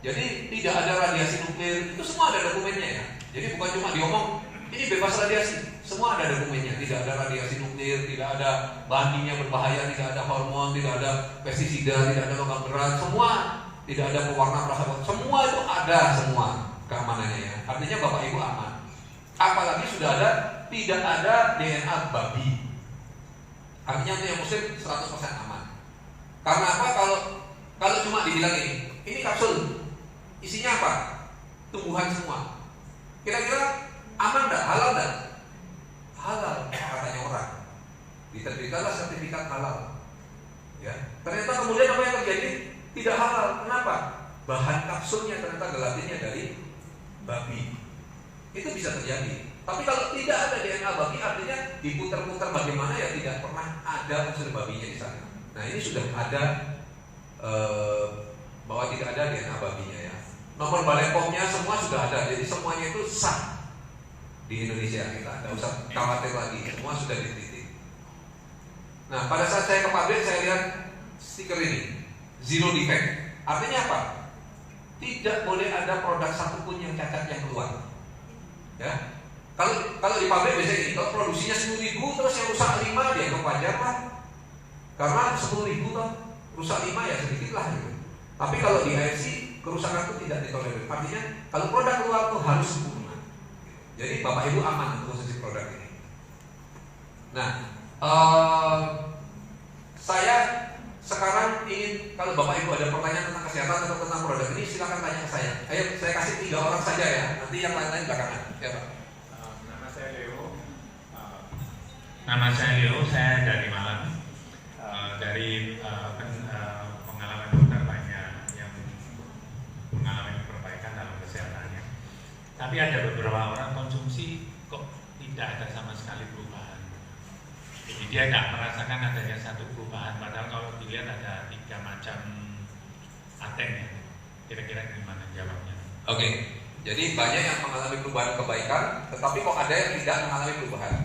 Jadi tidak ada radiasi nuklir, itu semua ada dokumennya ya. Jadi bukan cuma diomong ini bebas radiasi, semua ada dokumennya. Tidak ada radiasi nuklir, tidak ada bahan kimia berbahaya, tidak ada hormon, tidak ada pestisida, tidak ada logam berat, semua tidak ada pewarna perasa, semua itu ada semua keamanannya ya. Artinya Bapak Ibu aman. Apalagi sudah ada tidak ada DNA babi. Artinya untuk yang muslim 100% aman. Karena apa? Kalau cuma dibilang ini kapsul, Isinya apa? Tumbuhan semua. Kira-kira aman nggak? Halal nggak? Halal katanya orang. Diterbitkanlah sertifikat halal. Ya. Ternyata kemudian apa yang terjadi? Tidak halal. Kenapa? Bahan kapsulnya ternyata gelatinnya dari babi. Itu bisa terjadi. Tapi kalau tidak ada DNA babi, artinya diputar-putar bagaimana ya tidak pernah ada unsur babinya di sana. Nah ini sudah ada bahwa tidak ada DNA babinya ya. Nomor Balai POM-nya semua sudah ada, jadi semuanya itu sah di Indonesia. Kita tidak usah khawatir lagi, semua sudah diteliti. Nah pada saat saya ke pabrik saya lihat stiker ini, zero defect. Artinya apa? Tidak boleh ada produk satupun yang cacat yang keluar. Ya, kalau di pabrik biasanya gini, kalau produksinya 10.000 terus yang rusak 5 dia wajar lah. Karena 10.000 toh rusak 5 ya sedikit lah gitu. Tapi kalau di AFC kerusakan itu tidak ditolerir. Artinya kalau produk keluar itu harus sempurna. Jadi Bapak Ibu aman untuk posisi produk ini. Nah, saya sekarang ingin, kalau Bapak Ibu ada pertanyaan tentang kesehatan atau tentang produk ini, silakan tanya ke saya. Ayo, saya kasih 3 orang saja ya. Nanti yang lain-lain belakangan. Ya Pak. Nama saya Leo. Saya dari Malang. Dari pengalaman dokter banyak yang mengalami perbaikan dalam kesehatannya. Tapi ada beberapa orang konsumsi kok tidak ada sama sekali perubahan. Jadi dia tidak merasakan adanya satu perubahan. Padahal kalau dilihat ada 3 macam aten ya. Kira-kira gimana jawabnya? Oke. Jadi banyak yang mengalami perubahan kebaikan, tetapi kok ada yang tidak mengalami perubahan.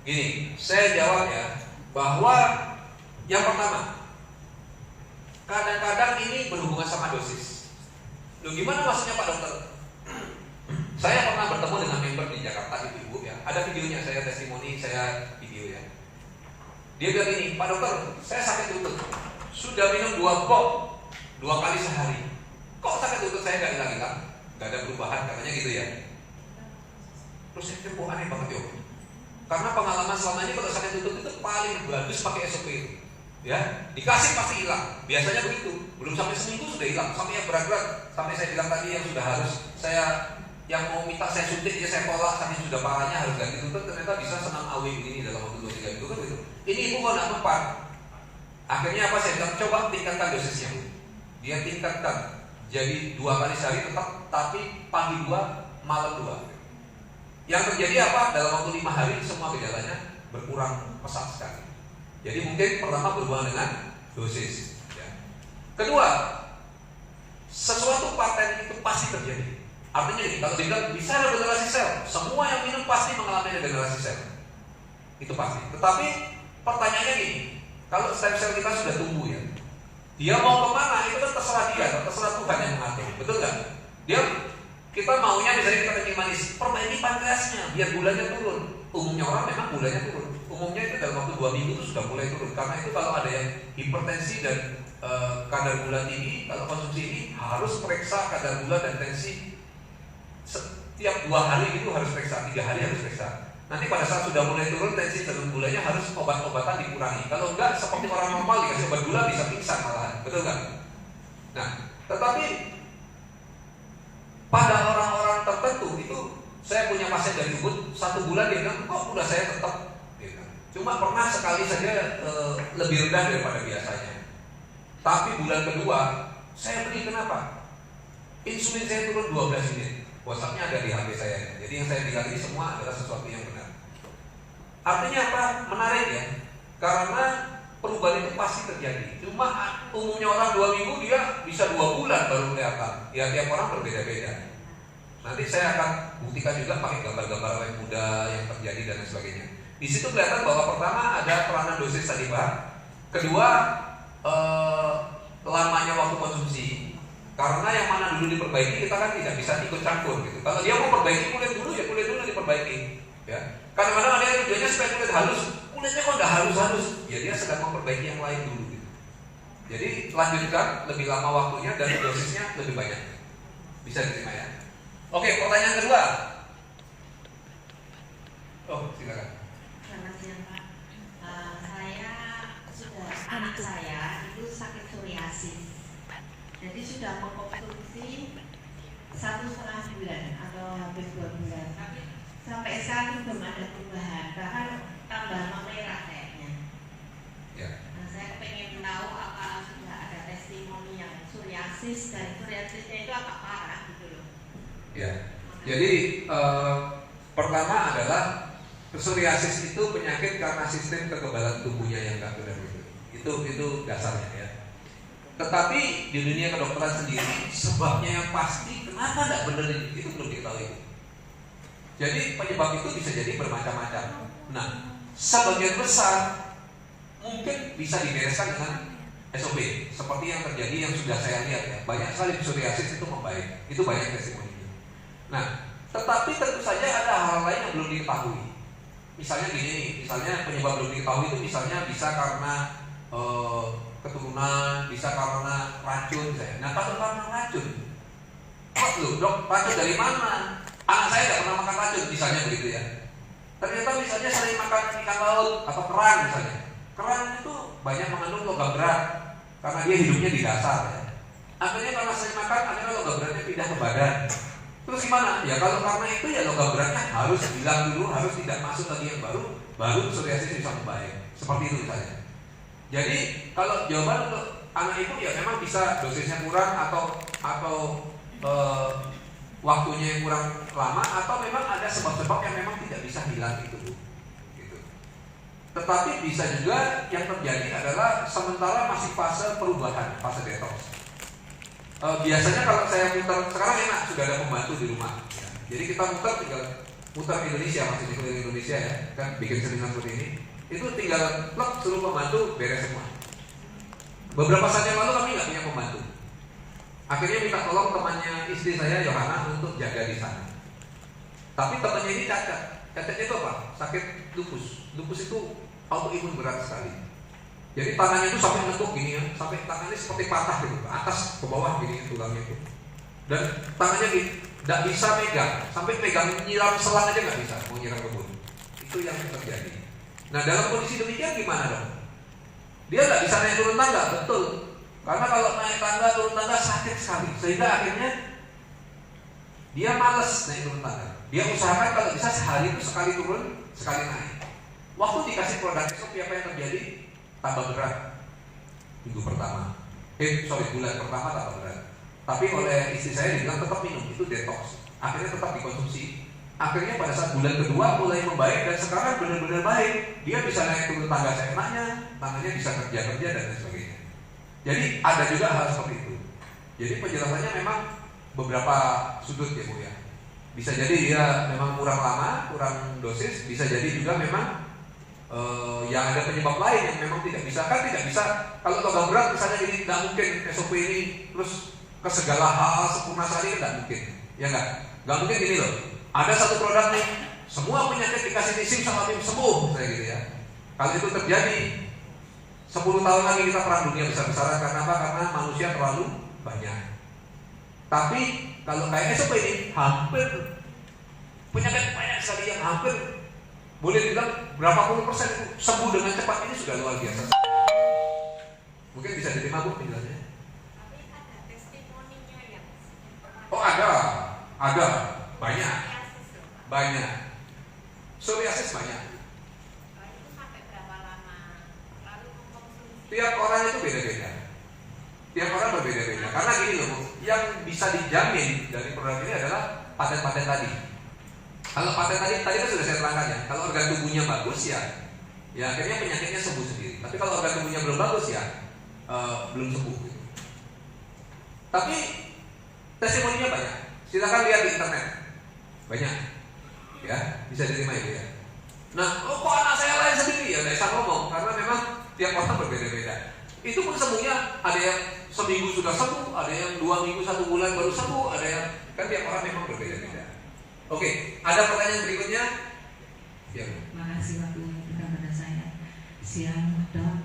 Gini, saya jawab ya, bahwa yang pertama, kadang-kadang ini berhubungan sama dosis. Loh gimana maksudnya Pak Dokter? Saya pernah bertemu dengan member di Jakarta, ibu-ibu ya. Ada videonya, saya testimoni, saya video ya. Dia bilang ini, Pak Dokter, saya sakit lutut. Sudah minum 2 box 2 kali sehari. Kok sakit lutut saya nggak hilang-hilang? Nggak ada perubahan, katanya gitu ya. Terus saya pikir, aneh banget ya. Karena pengalaman selama ini kalau sakit lutut itu paling bagus pakai SOP itu. Ya, dikasih pasti hilang. Biasanya begitu. Belum sampai seminggu sudah hilang. Sampai yang berat-berat, sampai saya bilang tadi yang sudah harus saya yang mau minta saya suntik ya saya tolak, sampai sudah parahnya harus ganti lutut, ternyata bisa senam AW ini dalam waktu 2-3 minggu kan gitu. Ini ibu kok nggak mempan. Akhirnya apa, saya bilang coba tingkatkan dosisnya. Dia tingkatkan jadi 2 kali sehari tetap, tapi pagi 2, malam 2. Yang terjadi apa? Dalam waktu 5 hari semua gejalanya berkurang pesat sekali. Jadi mungkin pertama berhubungan dengan dosis ya. Kedua, sesuatu paten itu pasti terjadi. Artinya ini, kalau dibilang bisa regenerasi sel, semua yang minum pasti mengalami regenerasi sel. Itu pasti. Tetapi pertanyaannya gini, kalau stem sel kita sudah tumbuh ya, dia mau kemana itu kan terserah dia, terserah Tuhan yang mengatur, betul nggak? Kita maunya misalnya kita kencing manis, perbaiki pankreasnya biar gulanya turun. Umumnya orang memang gulanya turun. Umumnya itu dalam waktu 2 minggu itu sudah mulai turun. Karena itu kalau ada yang hipertensi dan kadar gula tinggi, kalau konsumsi ini harus periksa kadar gula dan tensi setiap 2 hari itu harus periksa, 3 hari harus periksa. Nanti pada saat sudah mulai turun tensi dan gulanya harus obat-obatan dikurangi. Kalau enggak seperti orang normal dikasih obat gula bisa pingsan malahan, betul nggak? Nah, tetapi pada orang-orang tertentu itu, saya punya pasien dari Ubud 1 bulan dia bilang, kok gula saya tetap gitu. Cuma pernah sekali saja lebih rendah daripada biasanya. Tapi bulan kedua saya beli, kenapa? Insulin saya turun 12 unit. WhatsApp-nya ada di HP saya. Jadi yang saya bilang ini semua adalah sesuatu yang benar. Artinya apa? Menarik ya. Karena perubahan itu pasti terjadi. Cuma umumnya orang 2 minggu dia bisa 2 bulan baru kelihatan. Ya tiap orang berbeda-beda. Nanti saya akan buktikan juga pakai gambar-gambar awet muda yang terjadi dan lain sebagainya. Di situ kelihatan bahwa pertama ada peranan dosis tadi Pak. Kedua lamanya waktu konsumsi. Karena yang mana dulu diperbaiki kita kan tidak bisa ikut campur gitu. Kalau dia mau perbaiki kulit dulu ya kulit dulu diperbaiki. Ya. Kadang-kadang ada yang tujuannya supaya kulit halus, kulitnya kok nggak halus-halus. Ya dia sedang memperbaiki yang lain dulu. Gitu. Jadi lanjutkan lebih lama waktunya dan dosisnya lebih banyak. Bisa diterima ya. Oke, pertanyaan kedua. Oh silakan. Selamat siang Pak. Anak saya itu sakit psoriasis. Jadi sudah mengkonsumsi 1,5 bulan atau hampir 2 bulan. Tapi sampai sekarang belum ada perubahan, bahkan tambah memerah kayaknya. Ya. Nah, saya pengen tahu apa sudah ada testimoni yang psoriasis, dan psoriasisnya itu agak parah gitu loh. Ya. Jadi pertama adalah psoriasis itu penyakit karena sistem kekebalan tubuhnya yang nggak benar itu dasarnya ya. Tetapi di dunia kedokteran sendiri sebabnya yang pasti kenapa nggak benar itu belum diketahui. Jadi penyebab itu bisa jadi bermacam-macam. Nah, sebagian besar mungkin bisa dibereskan dengan SOP seperti yang terjadi yang sudah saya lihat ya. Banyak sekali psoriasis itu membaik. Itu banyak testimoninya. Nah, tetapi tentu saja ada hal lain yang belum diketahui. Misalnya gini, misalnya penyebab belum diketahui itu misalnya bisa karena keturunan, bisa karena racun misalnya. Nah, kalau karena racun, dok, racun dari mana? Anak saya tidak pernah makan racun, misalnya begitu ya. Ternyata misalnya sering makan ikan laut atau kerang misalnya. Kerang itu banyak mengandung logam berat karena dia hidupnya di dasar ya. Akhirnya karena sering makan, akhirnya logam beratnya pindah ke badan. Terus gimana? Ya kalau karena itu ya logam beratnya harus hilang dulu, harus tidak masuk lagi yang baru psoriasis bisa membaik. Seperti itu misalnya. Jadi kalau jawaban untuk anak itu ya memang bisa dosisnya kurang atau waktunya yang kurang lama, atau memang ada sebab-sebab yang memang tidak bisa hilang itu. Gitu. Tetapi bisa juga yang terjadi adalah sementara masih fase perubahan, fase detox. Biasanya kalau saya muter, sekarang enak sudah ada pembantu di rumah. Ya. Jadi kita tinggal muter Indonesia, masih di Indonesia ya, kan bikin seminar seperti ini. Itu tinggal plug suruh pembantu beres semua. Beberapa saat yang lalu kami nggak punya pembantu. Akhirnya minta tolong temannya istri saya Yohana untuk jaga di sana. Tapi temannya ini cacat. Cacatnya itu apa? Sakit lupus. Lupus itu autoimun berat sekali. Jadi tangannya itu sampai menekuk gini ya, sampai tangannya seperti patah gitu, ke atas ke bawah gini tulangnya itu. Dan tangannya tidak bisa megang, sampai pegang nyiram selang aja nggak bisa, mau nyiram kebun. Itu yang terjadi. Nah dalam kondisi demikian gimana dong? Dia nggak bisa naik turun tangga, betul. Karena kalau naik tangga turun tangga sakit sekali, sehingga akhirnya dia males naik turun tangga. Dia usahakan kalau bisa sehari itu sekali turun, sekali naik. Waktu dikasih produk SOP apa yang terjadi? Tambah berat. Minggu pertama, bulan pertama tambah berat. Tapi oleh istri saya dibilang tetap minum, itu detox. Akhirnya tetap dikonsumsi. Akhirnya pada saat bulan kedua mulai membaik dan sekarang benar-benar baik. Dia bisa naik turun tangga seenaknya, tangannya bisa kerja-kerja dan lain sebagainya. Jadi ada juga hal seperti itu. Jadi penjelasannya memang beberapa sudut ya Bu ya. Bisa jadi dia memang kurang lama, kurang dosis. Bisa jadi juga memang yang ada penyebab lain yang memang tidak bisa. Kan tidak bisa kalau logam berat misalnya ini tidak mungkin SOP ini terus ke segala hal sempurna sekali, tidak mungkin. Ya nggak mungkin gini loh. Ada satu produk nih, semua penyakit dikasih nisim sama tim sembuh, saya gitu ya. Kalau itu terjadi, 10 tahun lagi kita perang dunia besar-besaran. Karena apa? Karena manusia terlalu banyak. Tapi kalau kayak SOP ini, hampir penyakit banyak sekali yang hampir boleh bilang berapa puluh persen itu sembuh dengan cepat, ini sudah luar biasa. Mungkin bisa diterima Bu penjelasannya. Tapi ada testimoninya yang Oh ada, banyak. Psoriasis banyak. itu sampai berapa lama lalu mengkonsumsi? Tiap orang itu beda-beda. Tiap orang berbeda-beda. Karena gini loh Bu, yang bisa dijamin dari produk ini adalah paten-paten tadi. Kalau paten tadi kan sudah saya terangkan ya. Kalau organ tubuhnya bagus ya akhirnya penyakitnya sembuh sendiri. Tapi kalau organ tubuhnya belum bagus ya belum sembuh. Tapi testimoninya banyak. Silakan lihat di internet. Banyak. Ya, bisa diterima itu ya. Nah, kok anak saya lain sendiri ya? Nggak bisa ngomong karena memang tiap orang berbeda-beda. Itu pun sembuhnya ada yang seminggu sudah sembuh, ada yang 2 minggu 1 bulan baru sembuh, ada yang kan tiap orang memang berbeda-beda. Oke, ada pertanyaan berikutnya? Ya. Makasih waktu yang berikan pada saya. Siang Dok,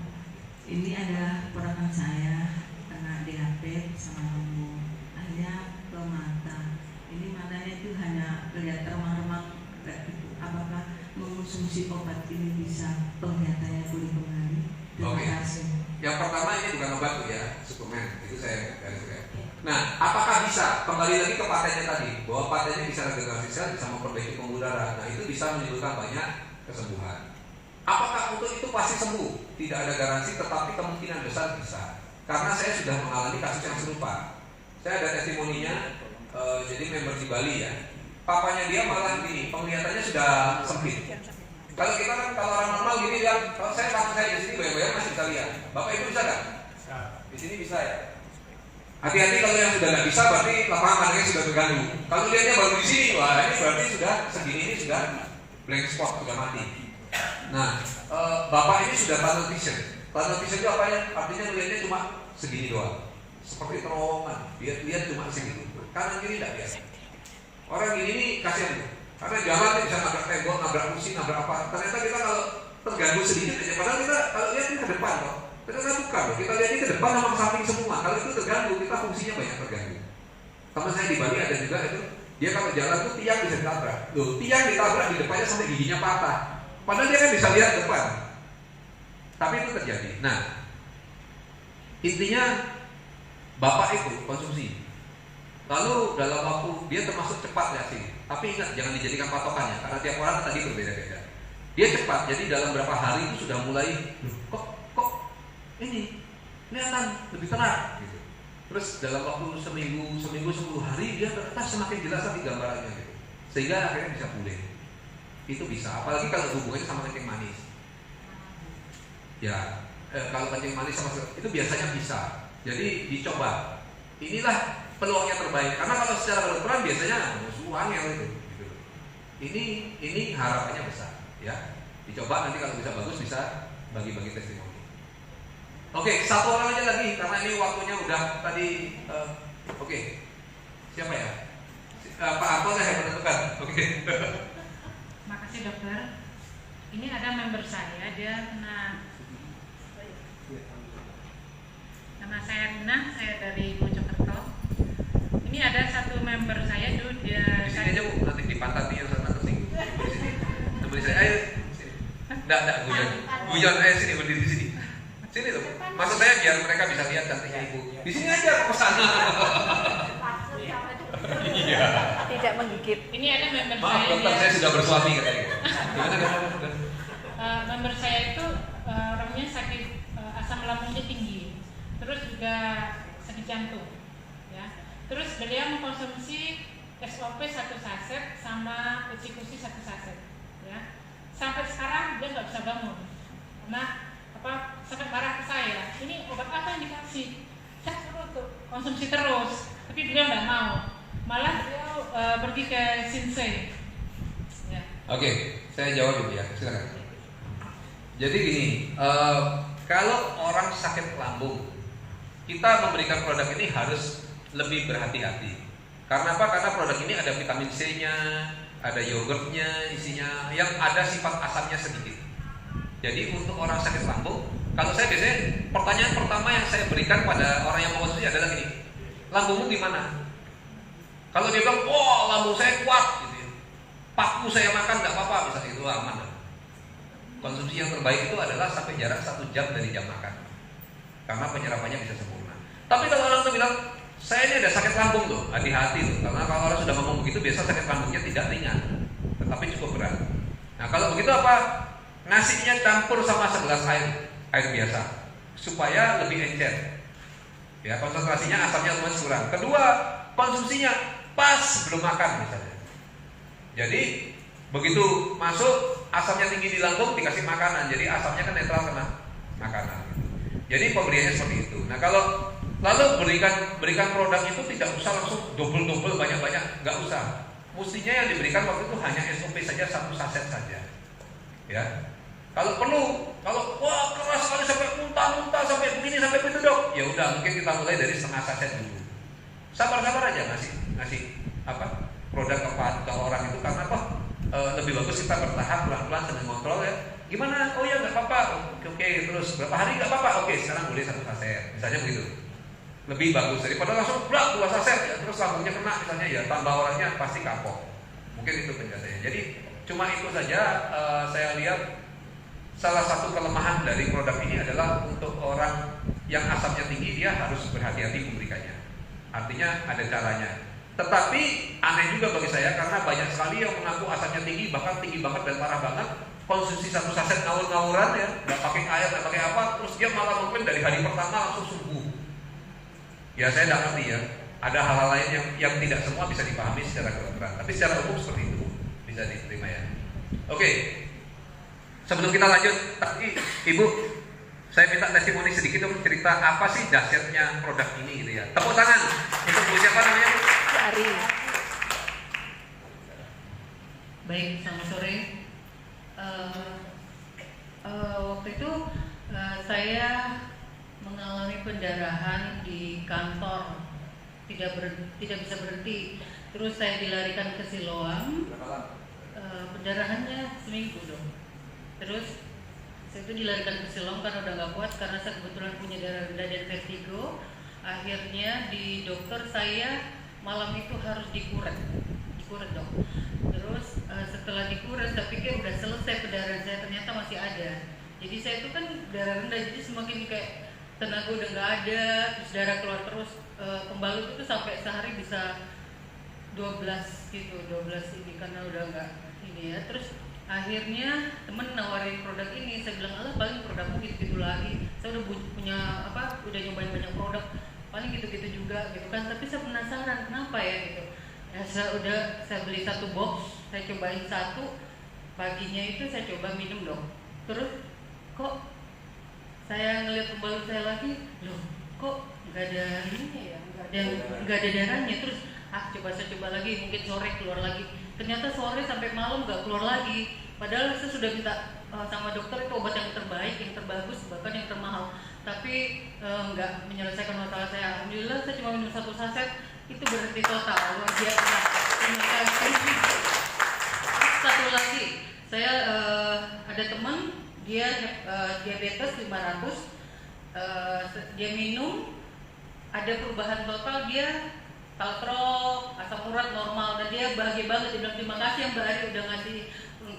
ini ada ponakan saya kena diabetes sama lambung, akhirnya ke mata. Ini matanya itu hanya lihat remang-remang kayak gitu. Apakah mengonsumsi obat ini bisa penglihatannya pulih kembali? Terima kasih. Yang pertama ini bukan obat ya, suplemen. Itu saya garis. Nah, apakah bisa? Kembali lagi ke patennya tadi, bahwa patennya bisa regenerasi sel, bisa memperbaiki pembuluh darah. Nah, itu bisa menimbulkan banyak kesembuhan. Apakah untuk itu pasti sembuh? Tidak ada garansi, tetapi kemungkinan besar bisa. Karena saya sudah mengalami kasus yang serupa. Saya ada testimoninya, jadi member di Bali ya. Papanya dia malah gini, penglihatannya sudah sempit. Kalau kita kan, kalau orang normal gini bilang, kalau saya di sini bayang-bayang masih bisa lihat. Bapak Ibu bisa nggak? Di sini bisa ya. Hati-hati kalau yang sudah nggak bisa, berarti lapangan matanya sudah terganggu. Kalau lihatnya baru di sini, wah ini berarti sudah segini, ini sudah blank spot, sudah mati. Nah, bapak ini sudah tunnel vision. Tunnel vision itu apa ya? Artinya melihatnya cuma segini doang, seperti terowongan. Dia lihat cuma segitu. Kanan kiri tidak lihat. Orang gini ini kasihan tuh. Karena jalan bisa nabrak tembok, nabrak kursi, nabrak apa. Ternyata kita kalau terganggu sedikit aja, padahal kita kalau lihat ini ke depan kok. Ternyata bukan, kita lihat ini ke depan sama ke samping semua. Kalau itu terganggu, kita fungsinya banyak terganggu. Teman saya di Bali ada juga itu, dia kalau jalan tuh tiang bisa ditabrak. Loh, tiang ditabrak di depannya sampai giginya patah. Padahal dia kan bisa lihat depan. Tapi itu terjadi. Nah, intinya bapak itu konsumsi. Lalu dalam waktu dia termasuk cepat ya sih. Tapi ingat jangan dijadikan patokannya karena tiap orang tadi berbeda-beda. Dia cepat, jadi dalam berapa hari itu sudah mulai kok ini kelihatan lebih terang gitu. Terus dalam waktu seminggu 10 hari dia ternyata semakin jelas lagi gambarannya gitu. Sehingga akhirnya bisa pulih. Itu bisa, apalagi kalau hubungannya sama kencing manis. Ya, kalau kencing manis sama itu biasanya bisa. Jadi dicoba. Inilah peluangnya terbaik. Karena kalau secara berperan biasanya angel itu. Gitu. Ini harapannya besar. Ya, dicoba nanti kalau bisa bagus bisa bagi-bagi testimoni. Oke, satu orang aja lagi karena ini waktunya udah tadi. Oke, siapa ya? Pak Arto saya menentukan. Oke. Makasih dokter. Ini ada member saya, dia nama saya Nina, saya dari Mojokerto. Ini ada satu member saya tuh dia. Di sini aja Bu, nanti di pantat nih yang sana tersinggung. Di sini. Temen saya, ayo sini. Enggak guyon ayo sini berdiri di sini. Sini tuh. Maksud saya biar mereka bisa lihat cantiknya Ibu. Di sini aja ke sana. Iya. Tidak menggigit. Ini ada member Maaf, saya. dokter, saya sudah bersuami katanya. Gimana? Member saya itu orangnya sakit asam lambungnya tinggi, terus juga sakit jantung, ya. Terus beliau mengkonsumsi SOP 1 saset sama uci-kuci 1 saset, ya. Sampai sekarang dia nggak bisa bangun. Nah, sampai marah ke saya. Ini obat apa yang dikasih? Saya suruh tuh konsumsi terus, tapi beliau nggak mau. Malah beliau pergi ke Shinsei. Ya. Oke, saya jawab dulu ya. Silakan. Jadi gini, kalau orang sakit lambung, kita memberikan produk ini harus lebih berhati-hati. Karena apa? Karena produk ini ada vitamin C-nya, ada yogurtnya, isinya yang ada sifat asamnya sedikit. Jadi untuk orang sakit lambung, kalau saya biasanya pertanyaan pertama yang saya berikan pada orang yang mengkonsumsi adalah gini, lambungmu di mana? Kalau dia bilang, oh lambung saya kuat, gitu ya. Paku saya makan nggak apa-apa, misalnya itu aman. Konsumsi yang terbaik itu adalah sampai jarak 1 jam dari jam makan, karena penyerapannya bisa sempurna. Tapi kalau orang tuh bilang, saya ini ada sakit lambung tuh, hati-hati tuh, karena kalau orang sudah ngomong begitu, biasa sakit lambungnya tidak ringan, tetapi cukup berat. Nah kalau begitu apa? Nasinya campur sama segelas air biasa, supaya lebih encer. Ya konsentrasinya asamnya lumayan kurang. Kedua, konsumsinya pas belum makan misalnya. Jadi begitu masuk asamnya tinggi di lambung dikasih makanan, jadi asamnya kan netral kena makanan. Jadi pemberiannya seperti itu. Nah kalau lalu berikan produk itu tidak usah langsung double banyak-banyak, nggak usah. Mestinya yang diberikan waktu itu hanya SOP saja 1 saset saja. Ya. Kalau perlu, kalau wah keras sekali sampai muntah sampai begini sampai begitu dok, ya udah mungkin kita mulai dari setengah saset dulu. Sabar-sabar aja ngasih apa produk ke orang itu karena apa? Lebih bagus kita bertahap pelan-pelan sambil kontrol ya. Gimana? Oh ya nggak apa-apa. Oke, terus berapa hari nggak apa-apa? Oke, sekarang boleh 1 saset, misalnya begitu. Lebih bagus daripada langsung 2 saset ya, terus lambungnya kena misalnya ya tambah orangnya pasti kapok. Mungkin itu penjelasannya. Jadi cuma itu saja saya lihat. Salah satu kelemahan dari produk ini adalah untuk orang yang asamnya tinggi dia harus berhati-hati memberikannya. Artinya ada caranya. Tetapi aneh juga bagi saya karena banyak sekali yang mengaku asapnya tinggi, bahkan tinggi banget dan parah banget. Konsumsi 1 saset ngawur-ngawuran ya, nggak pakai air, nggak pakai apa, terus dia malah mengklaim dari hari pertama langsung sembuh. Ya saya nggak ngerti ya. Ada hal-hal lain yang tidak semua bisa dipahami secara kedokteran, tapi secara umum seperti itu bisa diterima ya. Oke, sebelum kita lanjut, tadi Ibu, saya minta testimoni sedikit dong, cerita apa sih dahsyatnya produk ini gitu ya. Tepuk tangan untuk Bu siapa namanya? Ari. Baik, selamat sore. Waktu itu saya mengalami pendarahan di kantor, tidak bisa berhenti. Terus saya dilarikan ke Siloam. Pendarahannya seminggu dong. Terus saya itu dilarikan ke Siloam karena udah nggak kuat, karena saya kebetulan punya darah rendah dan vertigo. Akhirnya di dokter saya malam itu harus dikuret dok. Terus setelah dikuret saya pikir udah selesai pendarahan saya, ternyata masih ada. Jadi saya itu kan darah rendah, jadi semakin kayak tenaga udah nggak ada, terus darah keluar terus. Pembalut itu sampai sehari bisa 12 gitu, 12 ini karena udah nggak ini ya. Terus akhirnya temen nawarin produk ini, saya bilang alah paling produkku gitu lagi. Saya udah punya udah nyobain banyak produk, paling gitu-gitu juga gitu kan. Tapi saya penasaran kenapa ya gitu. Ya, saya beli 1 box, saya cobain 1, paginya itu saya coba minum dong. Terus kok saya ngeliat pembalut saya lagi, loh kok nggak ada ininya ya, nggak ada darahnya. Terus saya coba lagi, mungkin sore keluar lagi. Ternyata sore sampai malam nggak keluar lagi. Padahal saya sudah minta sama dokter itu obat yang terbaik, yang terbagus, bahkan yang termahal. Tapi nggak menyelesaikan masalah saya. Alhamdulillah saya cuma minum 1 saset, itu berhenti total, luar biasa. Terima kasih. Satu lagi, saya ada teman dia diabetes 500, dia minum, ada perubahan total, dia kaltrok, asam urat normal, dan dia bahagia banget. Dia bilang terima kasih Mbak Ari udah ngasih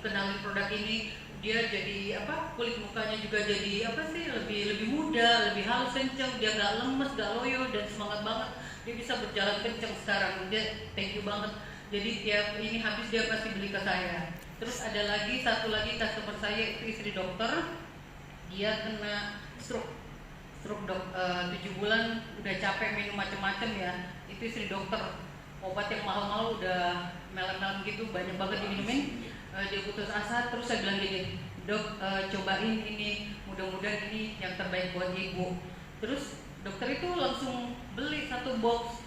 kenalin produk ini. Dia jadi kulit mukanya juga jadi lebih muda, lebih halus, kenceng, dia gak lemes, gak loyo, dan semangat banget. Dia bisa berjalan kenceng sekarang. Dia thank you banget. Jadi tiap ini habis dia pasti beli ke saya. Terus ada lagi satu lagi customer saya, itu istri dokter. Dia kena stroke dok, 7 bulan, udah capek minum macam-macam ya. Itu istri dokter, obat yang mahal-mahal udah melem-melem gitu, banyak banget diminumin. Dia putus asa. Terus saya bilang gini, dok, cobain ini, mudah-mudahan ini yang terbaik buat ibu. Terus dokter itu langsung beli 1 box.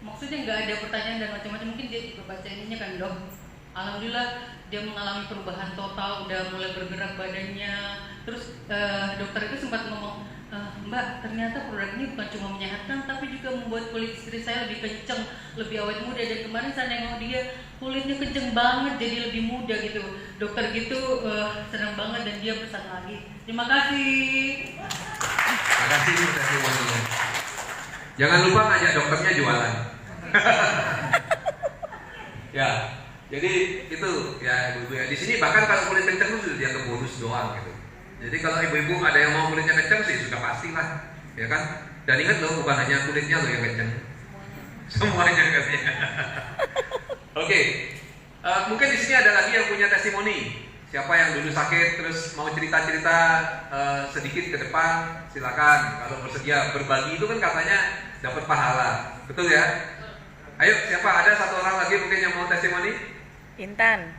Maksudnya nggak ada pertanyaan dan macam-macam, mungkin dia juga baca ininya kan dok. Alhamdulillah dia mengalami perubahan total, udah mulai bergerak badannya. Terus dokter itu sempat ngomong, Mbak, ternyata produk ini bukan cuma menyehatkan, tapi juga membuat kulit istri saya lebih kenceng, lebih awet muda. Dan kemarin saya nengok dia, kulitnya kenceng banget, jadi lebih muda gitu. Dokter gitu senang banget dan dia pesan lagi. Terima kasih. Terima kasih Bu testimoninya. Jangan lupa ngajak dokternya jualan. Ya, jadi itu ya ibu-ibu ya. Di sini bahkan kalau kulit kenceng itu sudah dianggap bonus doang gitu. Jadi kalau ibu-ibu ada yang mau kulitnya kenceng sih sudah pastilah, ya kan? Dan ingat loh, bukan hanya kulitnya loh yang kenceng, semuanya katanya. Oke, mungkin di sini ada lagi yang punya testimoni. Siapa yang dulu sakit terus mau cerita-cerita sedikit ke depan, silakan. Kalau bersedia berbagi itu kan katanya dapat pahala, betul ya? Ayo, siapa? Ada 1 orang lagi mungkin yang mau testimoni? Intan.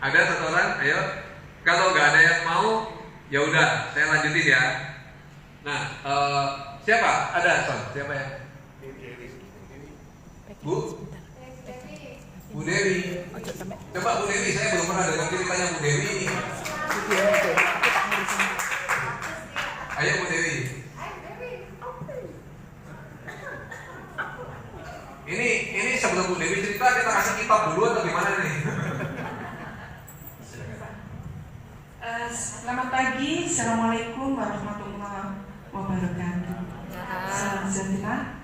Ada 1 orang? Ayo. Kalau nggak ada yang mau, ya udah, saya lanjutin ya. Nah, siapa? Ada Son? Siapa ya? Bu? Bu Dewi. Coba Bu Dewi, saya belum pernah dengar ceritanya Bu Dewi ini. Ayo Bu Dewi. Ini sebelum Bu Dewi cerita, kita kasih kitab dulu atau gimana nih? Selamat pagi, Assalamualaikum warahmatullahi wabarakatuh. Salam sejahtera.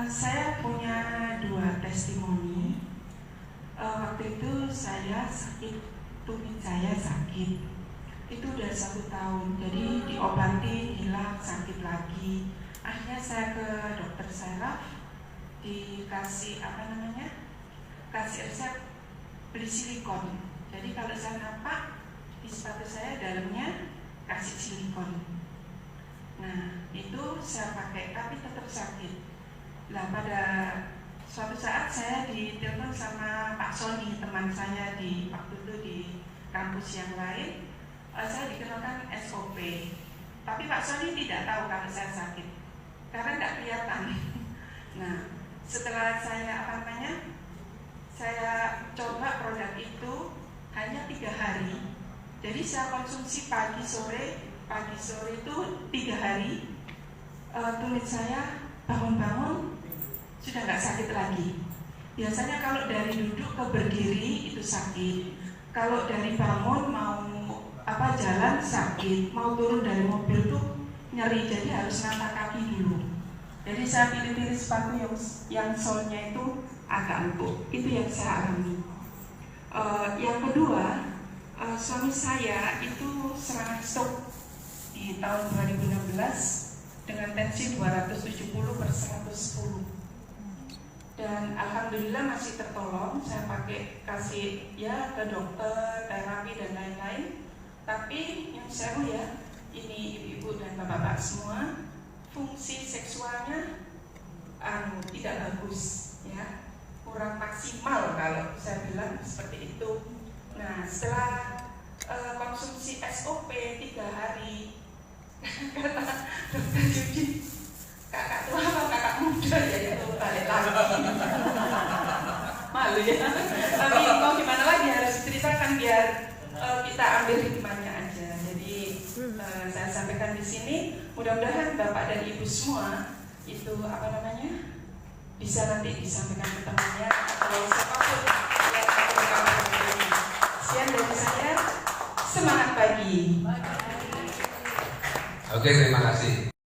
Saya punya 2 testimoni. Waktu itu saya sakit, tumit saya sakit. itu udah 1 tahun. Jadi diobati, hilang, sakit lagi. Akhirnya saya ke dokter saraf, dikasih kasih resep beli silikon. Jadi kalau saya napak di sepatu saya dalamnya kasih silikon. Nah itu saya pakai tapi tetap sakit. Nah pada suatu saat saya ditelepon sama Pak Sony, teman saya di waktu itu di kampus yang lain. Saya dikenalkan SOP, tapi Pak Sony tidak tahu kalau saya sakit karena tidak kelihatan. Nah setelah saya saya coba produk itu hanya 3 hari. Jadi saya konsumsi pagi sore itu 3 hari. Kulit saya bangun-bangun sudah nggak sakit lagi. Biasanya kalau dari duduk ke berdiri itu sakit. Kalau dari bangun mau jalan sakit, mau turun dari mobil tuh nyeri, jadi harus ngangkat kaki dulu. Jadi saya pilih-pilih sepatu yang solnya itu agak empuk. Itu yang saya alami. Yang kedua, suami saya itu serangan stroke di tahun 2016 dengan tensi 270/110. Dan alhamdulillah masih tertolong. Saya kasih ke dokter, terapi dan lain-lain. Tapi yang seru ya, ini ibu-ibu dan bapak-bapak semua, fungsi seksualnya tidak bagus ya, kurang maksimal kalau saya bilang seperti itu. Nah setelah konsumsi SOP 3 hari kata dokter Yudi, kakak tua apa kakak muda ya, itu balik lagi. Malu ya, tapi mau gimana lagi, harus ceritakan biar kita ambil hikmahnya aja. Jadi saya sampaikan di sini, mudah-mudahan bapak dan ibu semua itu bisa nanti disampaikan ke temannya atau siapapun yang perlu kabar ini. Sekian dari saya, semangat pagi. Oke, terima kasih.